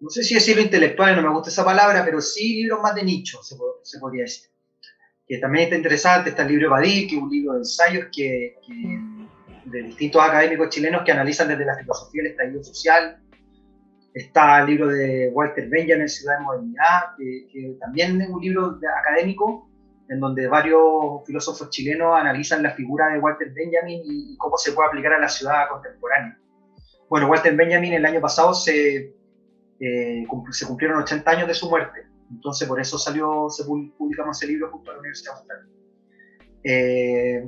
no sé si decirlo intelectuales, no me gusta esa palabra, pero sí libros más de nicho, se podría decir. Que también está interesante, está el libro Evadir, que es un libro de ensayos de distintos académicos chilenos que analizan desde la filosofía el estallido social. Está el libro de Walter Benjamin, Ciudad de Modernidad, que también es un libro académico en donde varios filósofos chilenos analizan la figura de Walter Benjamin y cómo se puede aplicar a la ciudad contemporánea. Bueno, Walter Benjamin el año pasado se cumplieron 80 años de su muerte. Entonces, por eso publicamos ese libro junto a la Universidad Austral.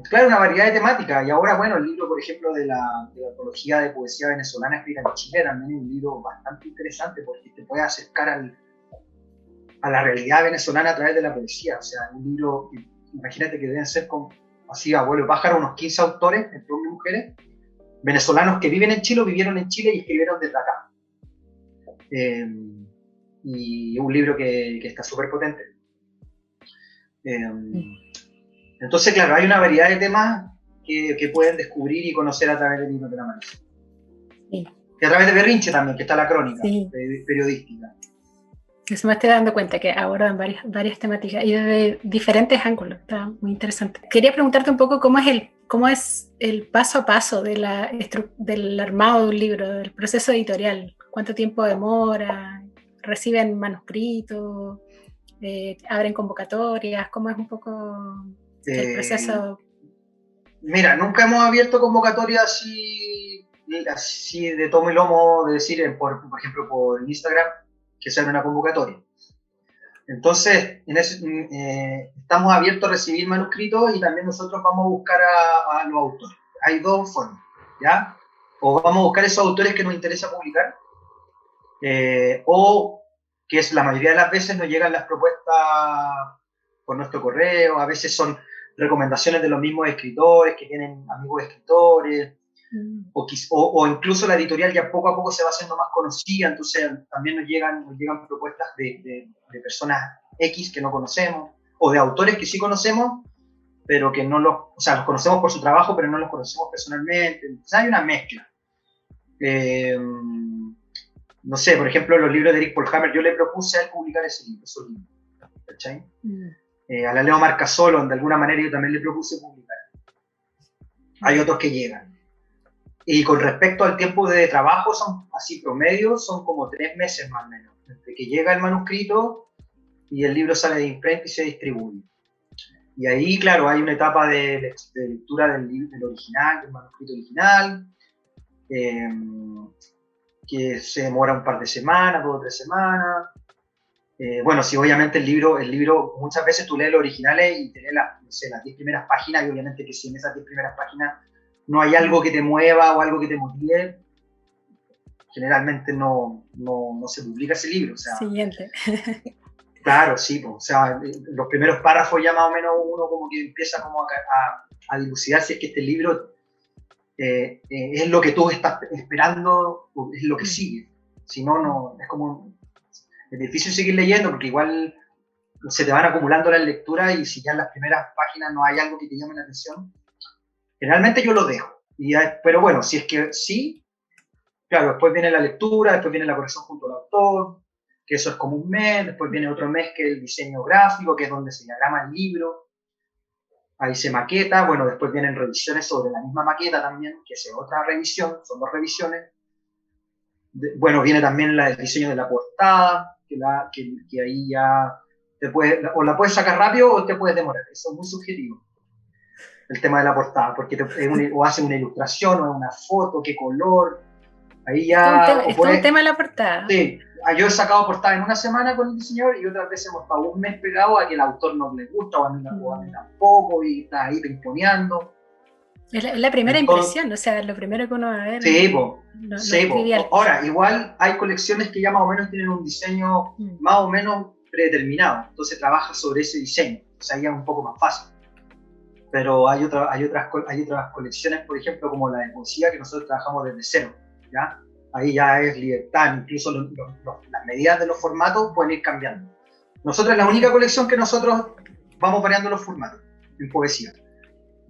Claro, una variedad de temáticas. Y ahora, bueno, el libro, por ejemplo, de la antología de poesía venezolana escrita en Chile, también es un libro bastante interesante porque te puede acercar a la realidad venezolana a través de la poesía. O sea, un libro, imagínate que deben ser así, abuelo pájaro, unos 15 autores, entre hombres y mujeres, venezolanos que viven en Chile o vivieron en Chile y escribieron desde acá. Y un libro que está súper potente. Entonces, claro, hay una variedad de temas que pueden descubrir y conocer a través del libro de la Amanecer. Sí. Y a través de Berrinche también, que está la crónica periodística. Eso me estoy dando cuenta, que abordan varias temáticas y desde diferentes ángulos. Está muy interesante. Quería preguntarte un poco cómo es el paso a paso del armado de un libro, del proceso editorial. ¿Cuánto tiempo demora? ¿Reciben manuscritos? ¿Abren convocatorias? ¿Cómo es un poco el proceso? Mira, nunca hemos abierto convocatorias así de tomo y lomo, de decir, por ejemplo, por Instagram, que se abre una convocatoria. Entonces, estamos abiertos a recibir manuscritos y también nosotros vamos a buscar a los autores. Hay 2 formas, ¿ya? O vamos a buscar esos autores que nos interesa publicar, o que es la mayoría de las veces nos llegan las propuestas por nuestro correo, a veces son recomendaciones de los mismos escritores que tienen amigos escritores, o incluso la editorial ya poco a poco se va haciendo más conocida, entonces también nos llegan propuestas de personas X que no conocemos, o de autores que sí conocemos, pero que los conocemos por su trabajo, pero no los conocemos personalmente. Entonces hay una mezcla. No sé, por ejemplo, los libros de Eric Paul Hammer, yo le propuse a él publicar esos libros, ¿cachai? A la Leo Marcasolo, de alguna manera yo también le propuse publicar. Hay otros que llegan. Y con respecto al tiempo de trabajo, son así promedios, son como 3 meses más o menos, entre que llega el manuscrito y el libro sale de imprenta y se distribuye. Y ahí, claro, hay una etapa de lectura del original, del manuscrito original, que se demora un par de semanas, 2 o 3 semanas. Bueno, sí, obviamente el libro, muchas veces tú lees los originales y te lees las 10 primeras páginas, y obviamente que si en esas 10 primeras páginas no hay algo que te mueva o algo que te motive, generalmente no se publica ese libro. O sea, siguiente. Claro, sí, pues, o sea, los primeros párrafos ya más o menos uno como que empieza como a dilucidar si es que este libro es lo que tú estás esperando o es lo que sigue. Si no, no, es como, es difícil seguir leyendo porque igual se te van acumulando las lecturas y si ya en las primeras páginas no hay algo que te llame la atención, generalmente yo lo dejo. Pero bueno, si es que sí, claro, después viene la lectura, después viene la corrección junto al autor, que eso es como un mes, después viene otro mes que es el diseño gráfico, que es donde se diagrama el libro, ahí se maqueta, bueno, después vienen revisiones sobre la misma maqueta también, que es otra revisión, son dos revisiones. Bueno, viene también el diseño de la portada, que ahí ya o la puedes sacar rápido o te puedes demorar, eso es muy subjetivo, el tema de la portada, porque o hace una ilustración o una foto, qué color, ahí ya... Es todo un tema la portada. Sí, yo he sacado portada en una semana con el diseñador y otras veces hemos estado un mes pegado a que el autor no le gusta o a mí tampoco y está ahí pimponeando. Es la primera impresión, o sea, lo primero que uno va a ver. Sí, ahora, igual hay colecciones que ya más o menos tienen un diseño más o menos predeterminado, entonces trabaja sobre ese diseño, o sea, ya es un poco más fácil. Pero hay otras colecciones, por ejemplo, como la de poesía, que nosotros trabajamos desde cero, ¿ya? Ahí ya es libertad, incluso las medidas de los formatos pueden ir cambiando. Nosotros es la única colección que nosotros vamos variando los formatos en poesía.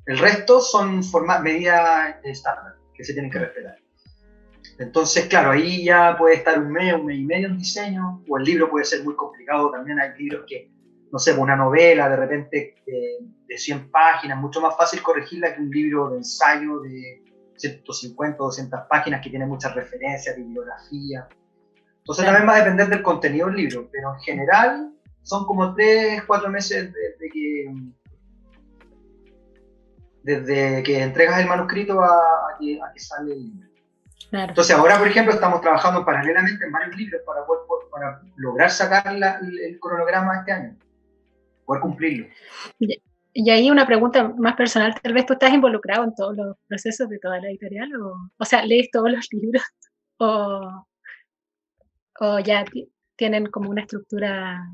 El resto son medidas estándar que se tienen que respetar. Entonces, claro, ahí ya puede estar un mes y medio en diseño, o el libro puede ser muy complicado. También hay libros que, no sé, una novela de repente de 100 páginas, mucho más fácil corregirla que un libro de ensayo de 150 o 200 páginas que tiene muchas referencias, bibliografía. Entonces también va a depender del contenido del libro, pero en general son como 3-4 meses desde que entregas el manuscrito a que sale el libro. Claro. Entonces ahora, por ejemplo, estamos trabajando paralelamente en varios libros para lograr sacar el cronograma este año, poder cumplirlo. Y ahí una pregunta más personal, tal vez tú estás involucrado en todos los procesos de toda la editorial, o sea, lees todos los libros, o ya tienen como una estructura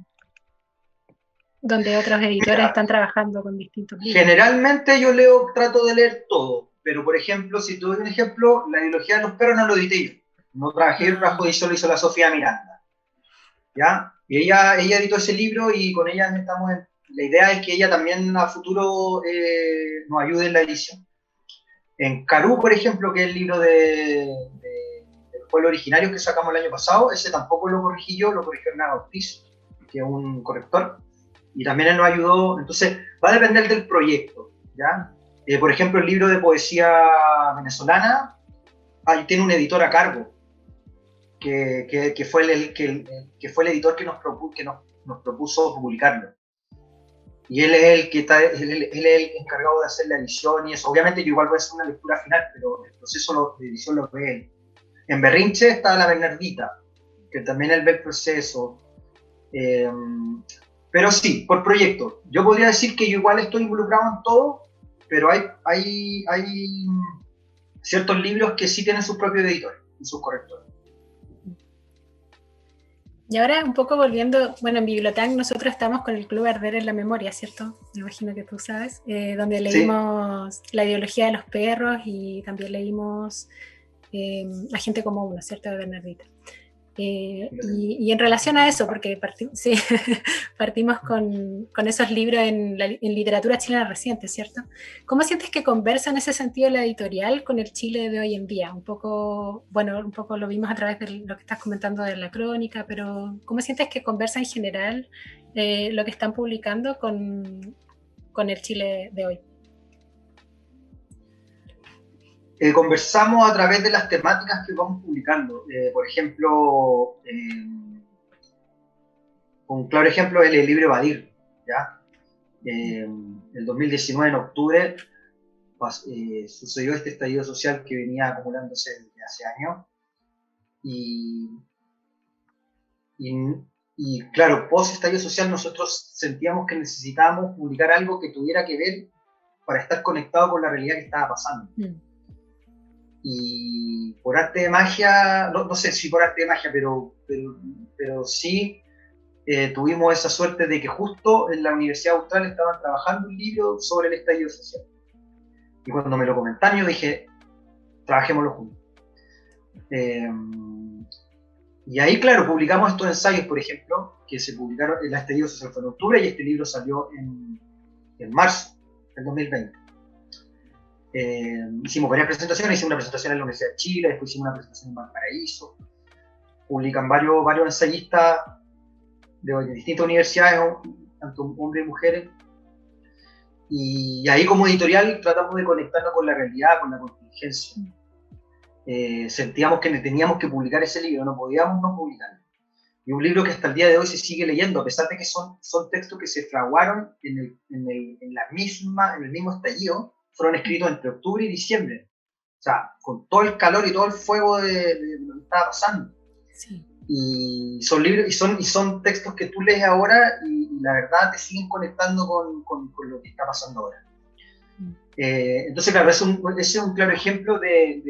donde otros editores están trabajando con distintos libros. Generalmente yo trato de leer todo, pero por ejemplo, si te doy un ejemplo, la ideología de los perros no lo edité yo, no trabajé el trabajo de eso lo hizo la Sofía Miranda, ¿ya? Y ella editó ese libro y con ella estamos la idea es que ella también a futuro nos ayude en la edición. En Carú, por ejemplo, que es el libro del pueblo originario que sacamos el año pasado, ese tampoco lo corregí yo, lo corrigió Hernán Ortiz, que es un corrector, y también él nos ayudó. Entonces, va a depender del proyecto, ¿ya? Por ejemplo, el libro de poesía venezolana, ahí tiene un editor a cargo, que fue el editor que nos propuso publicarlo. Y él es el encargado de hacer la edición y eso. Obviamente yo igual voy a hacer una lectura final, pero el proceso de edición lo ve él. En Berrinche está la Bernardita, que también él ve el proceso. Pero sí, por proyecto. Yo podría decir que yo igual estoy involucrado en todo, pero hay ciertos libros que sí tienen sus propios editores y sus correctores. Y ahora un poco volviendo, bueno, en Bibliotank nosotros estamos con el Club Arder en la Memoria, ¿cierto? Me imagino que tú sabes, donde leímos La ideología de los perros y también leímos La gente como uno, ¿cierto? De Bernardita. Y en relación a eso, porque partimos con esos libros en literatura chilena reciente, ¿cierto? ¿Cómo sientes que conversa en ese sentido la editorial con el Chile de hoy en día? Un poco lo vimos a través de lo que estás comentando de la crónica, pero ¿cómo sientes que conversa en general lo que están publicando con el Chile de hoy? Conversamos a través de las temáticas que vamos publicando. Por ejemplo, un claro ejemplo es el libro Evadir, ¿ya? El 2019, en octubre, sucedió este estallido social que venía acumulándose desde hace años. Y claro, post estallido social nosotros sentíamos que necesitábamos publicar algo que tuviera que ver para estar conectado con la realidad que estaba pasando. Y por arte de magia, no sé si por arte de magia, pero sí tuvimos esa suerte de que justo en la Universidad Austral estaban trabajando un libro sobre el estallido social. Y cuando me lo comentaron, yo dije, trabajémoslo juntos. Y ahí, claro, publicamos estos ensayos, por ejemplo, que se publicaron, el estallido social fue en octubre y este libro salió en marzo del 2020. Hicimos varias presentaciones, hicimos una presentación en la Universidad de Chile, después hicimos una presentación en Valparaíso. Publican varios ensayistas de distintas universidades, tanto hombres y mujeres. Y ahí como editorial tratamos de conectarnos con la realidad, con la contingencia. Sentíamos que teníamos que publicar ese libro, no podíamos no publicarlo. Y un libro que hasta el día de hoy se sigue leyendo, a pesar de que son textos que se fraguaron en el mismo estallido, fueron escritos entre octubre y diciembre. O sea, con todo el calor y todo el fuego de lo que estaba pasando. Sí. Y son libros, y son textos que tú lees ahora y la verdad te siguen conectando con lo que está pasando ahora. Entonces, claro, ese es un claro ejemplo de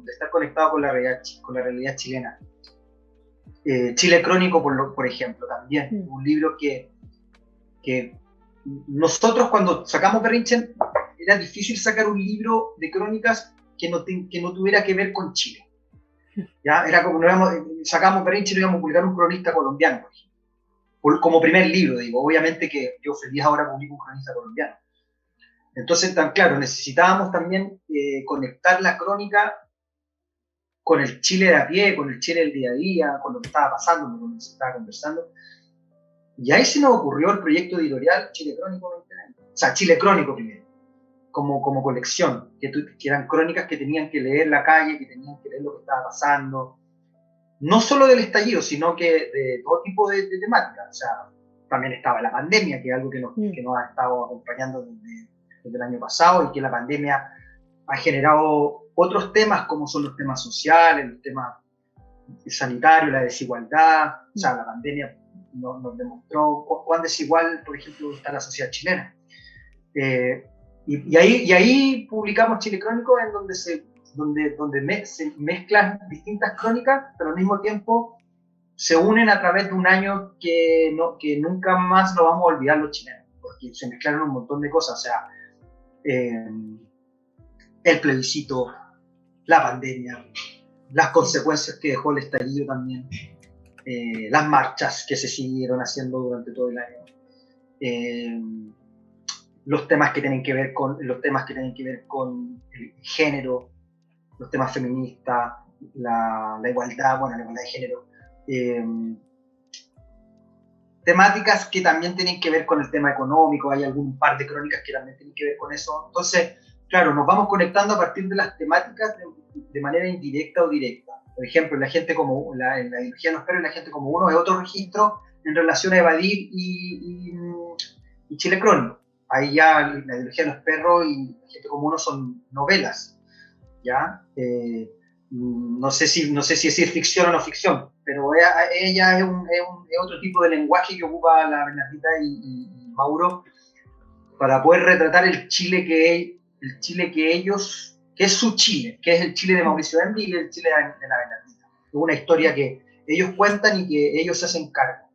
estar conectado con la realidad chilena. Chile Crónico, por ejemplo, también, un libro que nosotros cuando sacamos Berrinche era difícil sacar un libro de crónicas que no tuviera que ver con Chile. ¿Ya? Era como sacamos Berrinche y no íbamos a publicar un cronista colombiano, por ejemplo. Como primer libro, digo, obviamente que yo feliz ahora publico un cronista colombiano. Entonces, claro, necesitábamos también conectar la crónica con el Chile de a pie, con el Chile del día a día, con lo que estaba pasando, con lo que se estaba conversando. Y ahí se nos ocurrió el proyecto editorial Chile Crónico 2020. O sea, Chile Crónico primero, como colección, que eran crónicas que tenían que leer la calle, que tenían que leer lo que estaba pasando, no solo del estallido, sino que de todo tipo de temáticas. O sea, también estaba la pandemia, que es algo que nos ha estado acompañando desde el año pasado, y que la pandemia ha generado otros temas, como son los temas sociales, los temas sanitarios, la desigualdad. O sea, la pandemia nos demostró cuán desigual, por ejemplo, está la sociedad chilena. Y ahí publicamos Chile Crónico, en donde se mezclan distintas crónicas, pero al mismo tiempo se unen a través de un año que nunca más lo vamos a olvidar los chilenos, porque se mezclaron un montón de cosas. O sea, el plebiscito, la pandemia, las consecuencias que dejó el estallido también, las marchas que se siguieron haciendo durante todo el año, los temas que tienen que ver con el género, los temas feministas, la igualdad, la igualdad de género, temáticas que también tienen que ver con el tema económico. Hay algún par de crónicas que también tienen que ver con eso. Entonces, claro, nos vamos conectando a partir de las temáticas de manera indirecta o directa. Por ejemplo, la ideología de los perros y la gente como uno es otro registro en relación a Evadir y Chile Crónico. Ahí ya la ideología de los perros y la gente como uno son novelas, ¿ya? No sé si es ficción o no ficción, pero ella es otro tipo de lenguaje que ocupa la Bernardita y Mauro para poder retratar el Chile que ellos, que es su Chile, que es el Chile de Mauricio Enri y el Chile de la Bernardita. Es una historia que ellos cuentan y que ellos se hacen cargo.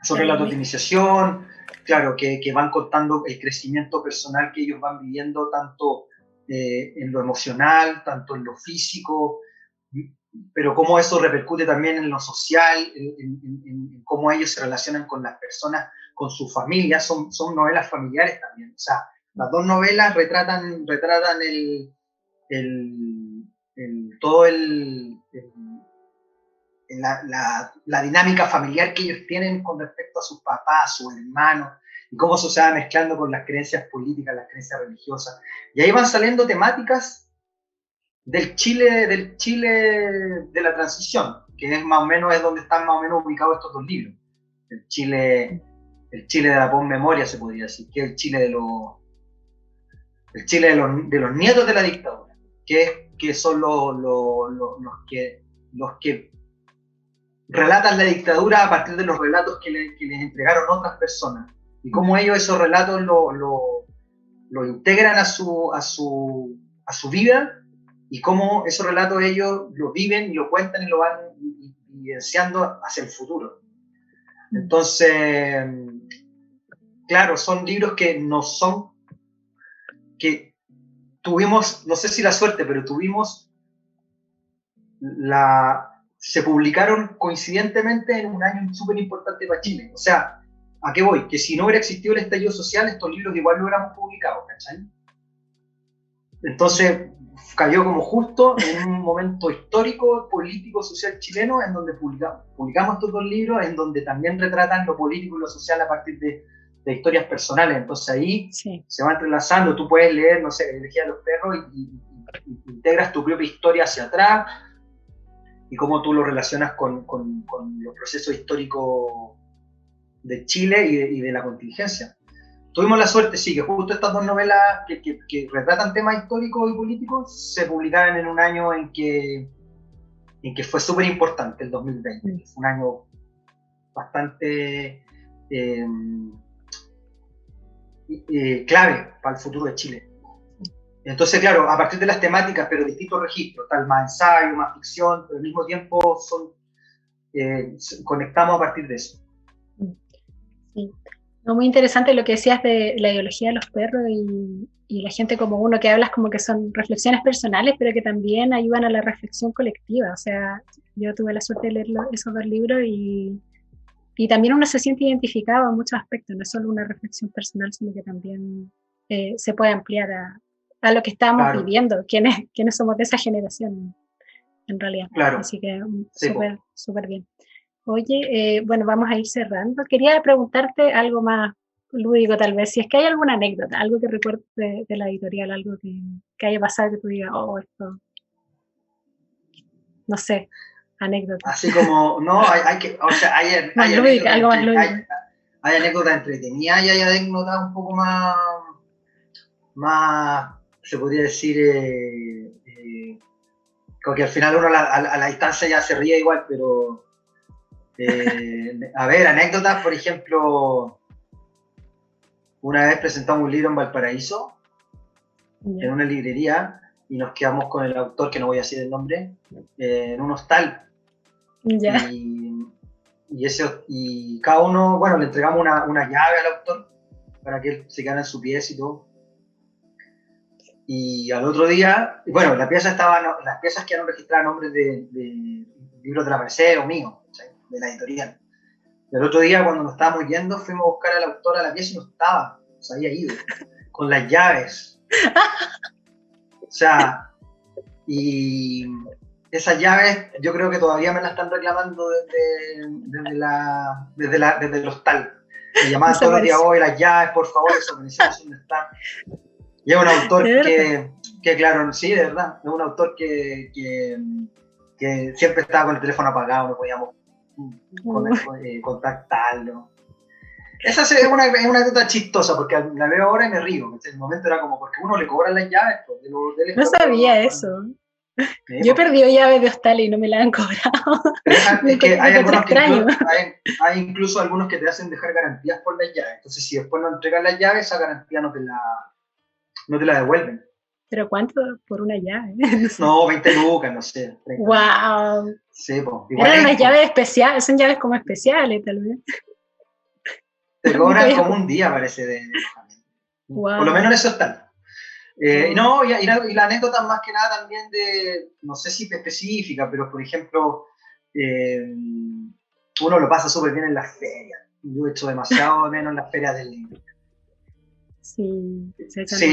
Son relatos de iniciación, claro, que van contando el crecimiento personal que ellos van viviendo, tanto en lo emocional, tanto en lo físico, pero cómo eso repercute también en lo social, en cómo ellos se relacionan con las personas, con su familia. Son novelas familiares también. O sea, las dos novelas retratan la dinámica familiar que ellos tienen con respecto a sus papás, a sus hermanos, y cómo eso se va mezclando con las creencias políticas, las creencias religiosas. Y ahí van saliendo temáticas del Chile de la transición, que es más o menos donde están más o menos ubicados estos dos libros. El Chile de la posmemoria, se podría decir, que es el Chile de los nietos de la dictadura, que son los que relatan la dictadura a partir de los relatos que les entregaron otras personas, y cómo ellos esos relatos lo integran a su vida, y cómo esos relatos ellos lo viven y lo cuentan y vivenciando hacia el futuro. Entonces, claro, son libros que no son, que tuvimos, no sé si la suerte, pero tuvimos se publicaron coincidentemente en un año súper importante para Chile. O sea, ¿a qué voy? Que si no hubiera existido el estallido social, estos libros igual lo hubiéramos publicado, ¿cachai? Entonces, cayó como justo en un momento histórico, político, social chileno, en donde publicamos estos dos libros, en donde también retratan lo político y lo social a partir de historias personales. Entonces ahí se va entrelazando, tú puedes leer, no sé, La elegía de los perros y integras tu propia historia hacia atrás y cómo tú lo relacionas con los procesos históricos de Chile y de la contingencia. Tuvimos la suerte, sí, que justo estas dos novelas que retratan temas históricos y políticos se publicaron en un año en que fue súper importante, el 2020. Fue un año bastante clave para el futuro de Chile. Entonces, claro, a partir de las temáticas, pero distintos registros, tal más ensayo, más ficción, pero al mismo tiempo conectamos a partir de eso. Sí. No, muy interesante lo que decías de la ideología de los perros y la gente como uno, que hablas como que son reflexiones personales, pero que también ayudan a la reflexión colectiva. O sea, yo tuve la suerte de leer esos dos libros y también uno se siente identificado en muchos aspectos, no es solo una reflexión personal, sino que también se puede ampliar a lo que estamos viviendo, quienes somos de esa generación, en realidad. Claro. Así que súper bien. Oye, bueno, vamos a ir cerrando. Quería preguntarte algo más lúdico tal vez, si es que hay alguna anécdota, algo que recuerdes de la editorial, algo que haya pasado que tú digas, oh, esto, no sé, anécdota. Así como, no, hay algo más lúdico. Hay anécdotas entretenidas y hay anécdotas un poco más se podría decir, como que al final uno a la distancia ya se ríe igual, pero a ver, anécdotas, por ejemplo, una vez presentamos un libro en Valparaíso, en una librería, y nos quedamos con el autor, que no voy a decir el nombre, en un hostal. Y cada uno, bueno, le entregamos una llave al autor para que él se quedara en su pieza y todo. Y al otro día, bueno, las piezas quedaron registradas a nombres de libros de la Merced o mío, ¿sí? De la editorial. Y al otro día, cuando nos estábamos yendo, fuimos a buscar al autor a la pieza y no estaba, se había ido, con las llaves. O sea, y esas llaves yo creo que todavía me las están reclamando desde el hostal. Me llamaban todos los días, hoy las llaves, por favor, desaparecemos dónde están. Y es un autor que, claro, sí, de verdad, es un autor que siempre estaba con el teléfono apagado, no podíamos contactarlo. Esa es una anécdota chistosa, porque la veo ahora y me río. En el momento era como, porque uno le cobran las llaves. Pues, no sabía eso. Yo he perdido llaves de hostal y no me las han cobrado. Es que hay incluso algunos que te hacen dejar garantías por las llaves. Entonces, si después no entregan las llaves, esa garantía no te la devuelven. ¿Pero cuánto por una llave? No, 20 lucas, no sé. ¡Wow! Sí, eran unas llaves especiales, son llaves como especiales, tal vez. Te cobran como un día, parece, de alojamiento. Wow. Por lo menos en eso están. No, y la anécdota más que nada también no sé si específica, pero por ejemplo, uno lo pasa súper bien en las ferias. Yo he hecho demasiado menos en las ferias del libro. Sí,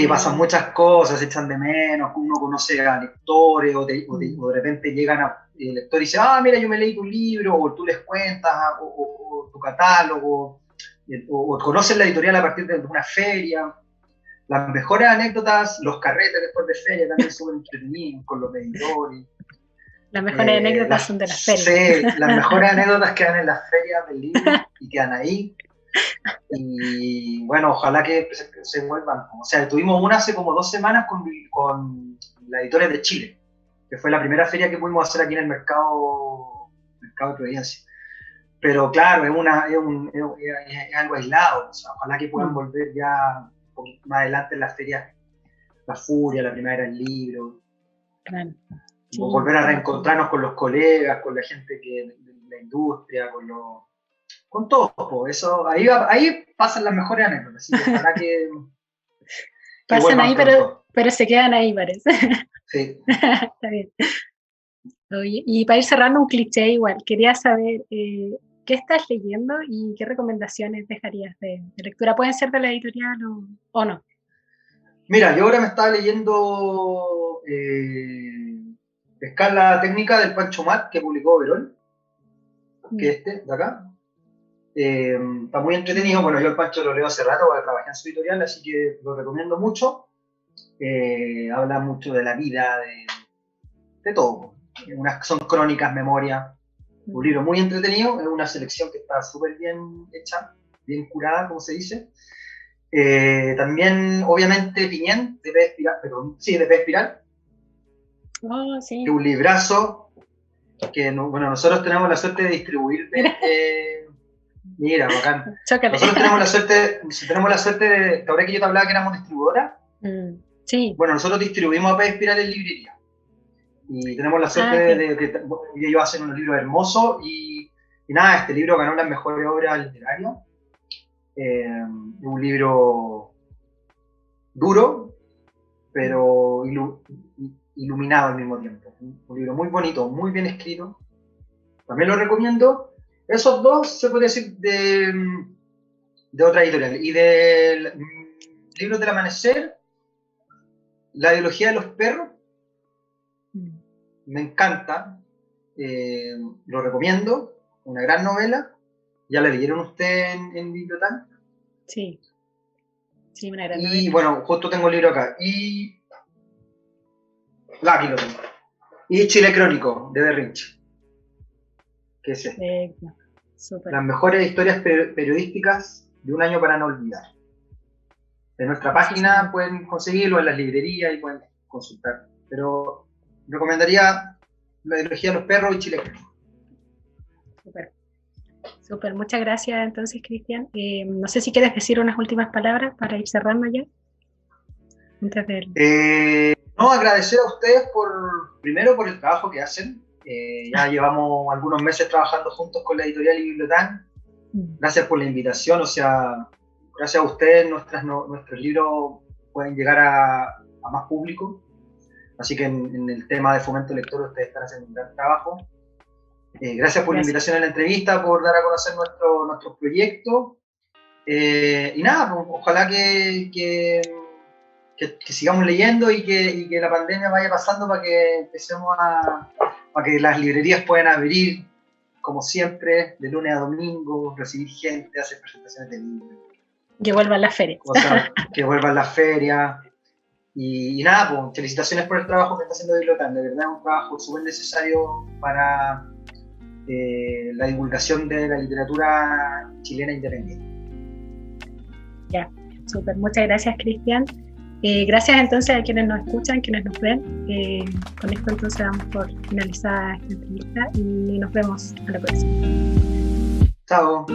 pasan muchas cosas, se echan de menos, uno conoce a lectores o de repente llegan el lector y dice, mira, yo me leí tu libro, o tú les cuentas, o tu catálogo, o conocen la editorial a partir de una feria. Las mejores anécdotas, los carretes después de feria también son entretenidos con los editores. Las mejores anécdotas son de las ferias. Sí, las mejores anécdotas quedan en las ferias del libro y quedan ahí. Y bueno, ojalá que se vuelvan. O sea, tuvimos una hace como 2 semanas con la Editorial de Chile, que fue la primera feria que pudimos hacer aquí en el mercado de Providencia. Pero claro, es algo aislado. O sea, ojalá que puedan volver ya un poquito más adelante en las ferias, la Furia, la Primavera del Libro. Claro. Sí, volver a reencontrarnos con los colegas, con la gente industria, con todo. Eso, ahí pasan las mejores anécdotas, así que ojalá que pasan ahí, pero se quedan ahí, parece. Sí. Está bien. Oye, y para ir cerrando un cliché igual, quería saber qué estás leyendo y qué recomendaciones dejarías de lectura. Pueden ser de la editorial o no. Mira, yo ahora me estaba leyendo Escala Técnica del Pancho Mat, que publicó Verón, que es este, de acá. Está muy entretenido. Bueno, yo el Pancho lo leo hace rato, porque trabajé en su editorial, así que lo recomiendo mucho. Habla mucho de la vida, de todo. Son crónicas, memoria. Un libro muy entretenido, es una selección que está súper bien hecha, bien curada, como se dice. También, obviamente, Piñén, de Pez Espiral. Oh, sí. Que es un librazo que, bueno, nosotros tenemos la suerte de distribuir. Mira, bacán. Chócale. Nosotros tenemos la suerte de, ahora que yo te hablaba que éramos distribuidora. Sí. Bueno, nosotros distribuimos a Pez Espiral en librería. Y tenemos la suerte de que ellos hacen unos libros hermosos y nada, este libro ganó las mejores obras literarias. Un libro duro, pero iluminado al mismo tiempo. Un libro muy bonito, muy bien escrito. También lo recomiendo. Esos dos se puede decir de otra editorial. Y del libro del amanecer, La biología de los perros. Me encanta. Lo recomiendo. Una gran novela. ¿Ya la leyeron ustedes en Bibliotán? Sí. Sí, una gran novela. Y bueno, justo tengo el libro acá. Aquí lo tengo. Y Chile Crónico, de Berrinche. ¿Qué es esto? Super. Las mejores historias periodísticas de un año para no olvidar. En nuestra página pueden conseguirlo, en las librerías y pueden consultar. Pero recomendaría La biología de los perros y Chile Crónico. Súper, muchas gracias entonces, Cristian. No sé si quieres decir unas últimas palabras para ir cerrando ya. No, agradecer a ustedes primero por el trabajo que hacen. Ya llevamos algunos meses trabajando juntos con la editorial y Bibliotán. Gracias por la invitación, o sea, gracias a ustedes nuestros libros pueden llegar a más público. Así que en el tema de fomento lector ustedes están haciendo un gran trabajo. Gracias por la invitación a la entrevista, por dar a conocer nuestros proyectos. Y nada, pues, ojalá que sigamos leyendo y que la pandemia vaya pasando para que empecemos para que las librerías puedan abrir, como siempre, de lunes a domingo, recibir gente, hacer presentaciones de libros. Que vuelvan las ferias. Que vuelvan las ferias. Y nada, pues, felicitaciones por el trabajo que está haciendo Bibliotán. De verdad es un trabajo súper necesario para la divulgación de la literatura chilena independiente. Ya, súper. Muchas gracias, Cristian. Gracias entonces a quienes nos escuchan, quienes nos ven. Con esto entonces damos por finalizada esta entrevista y nos vemos a la próxima. Chao.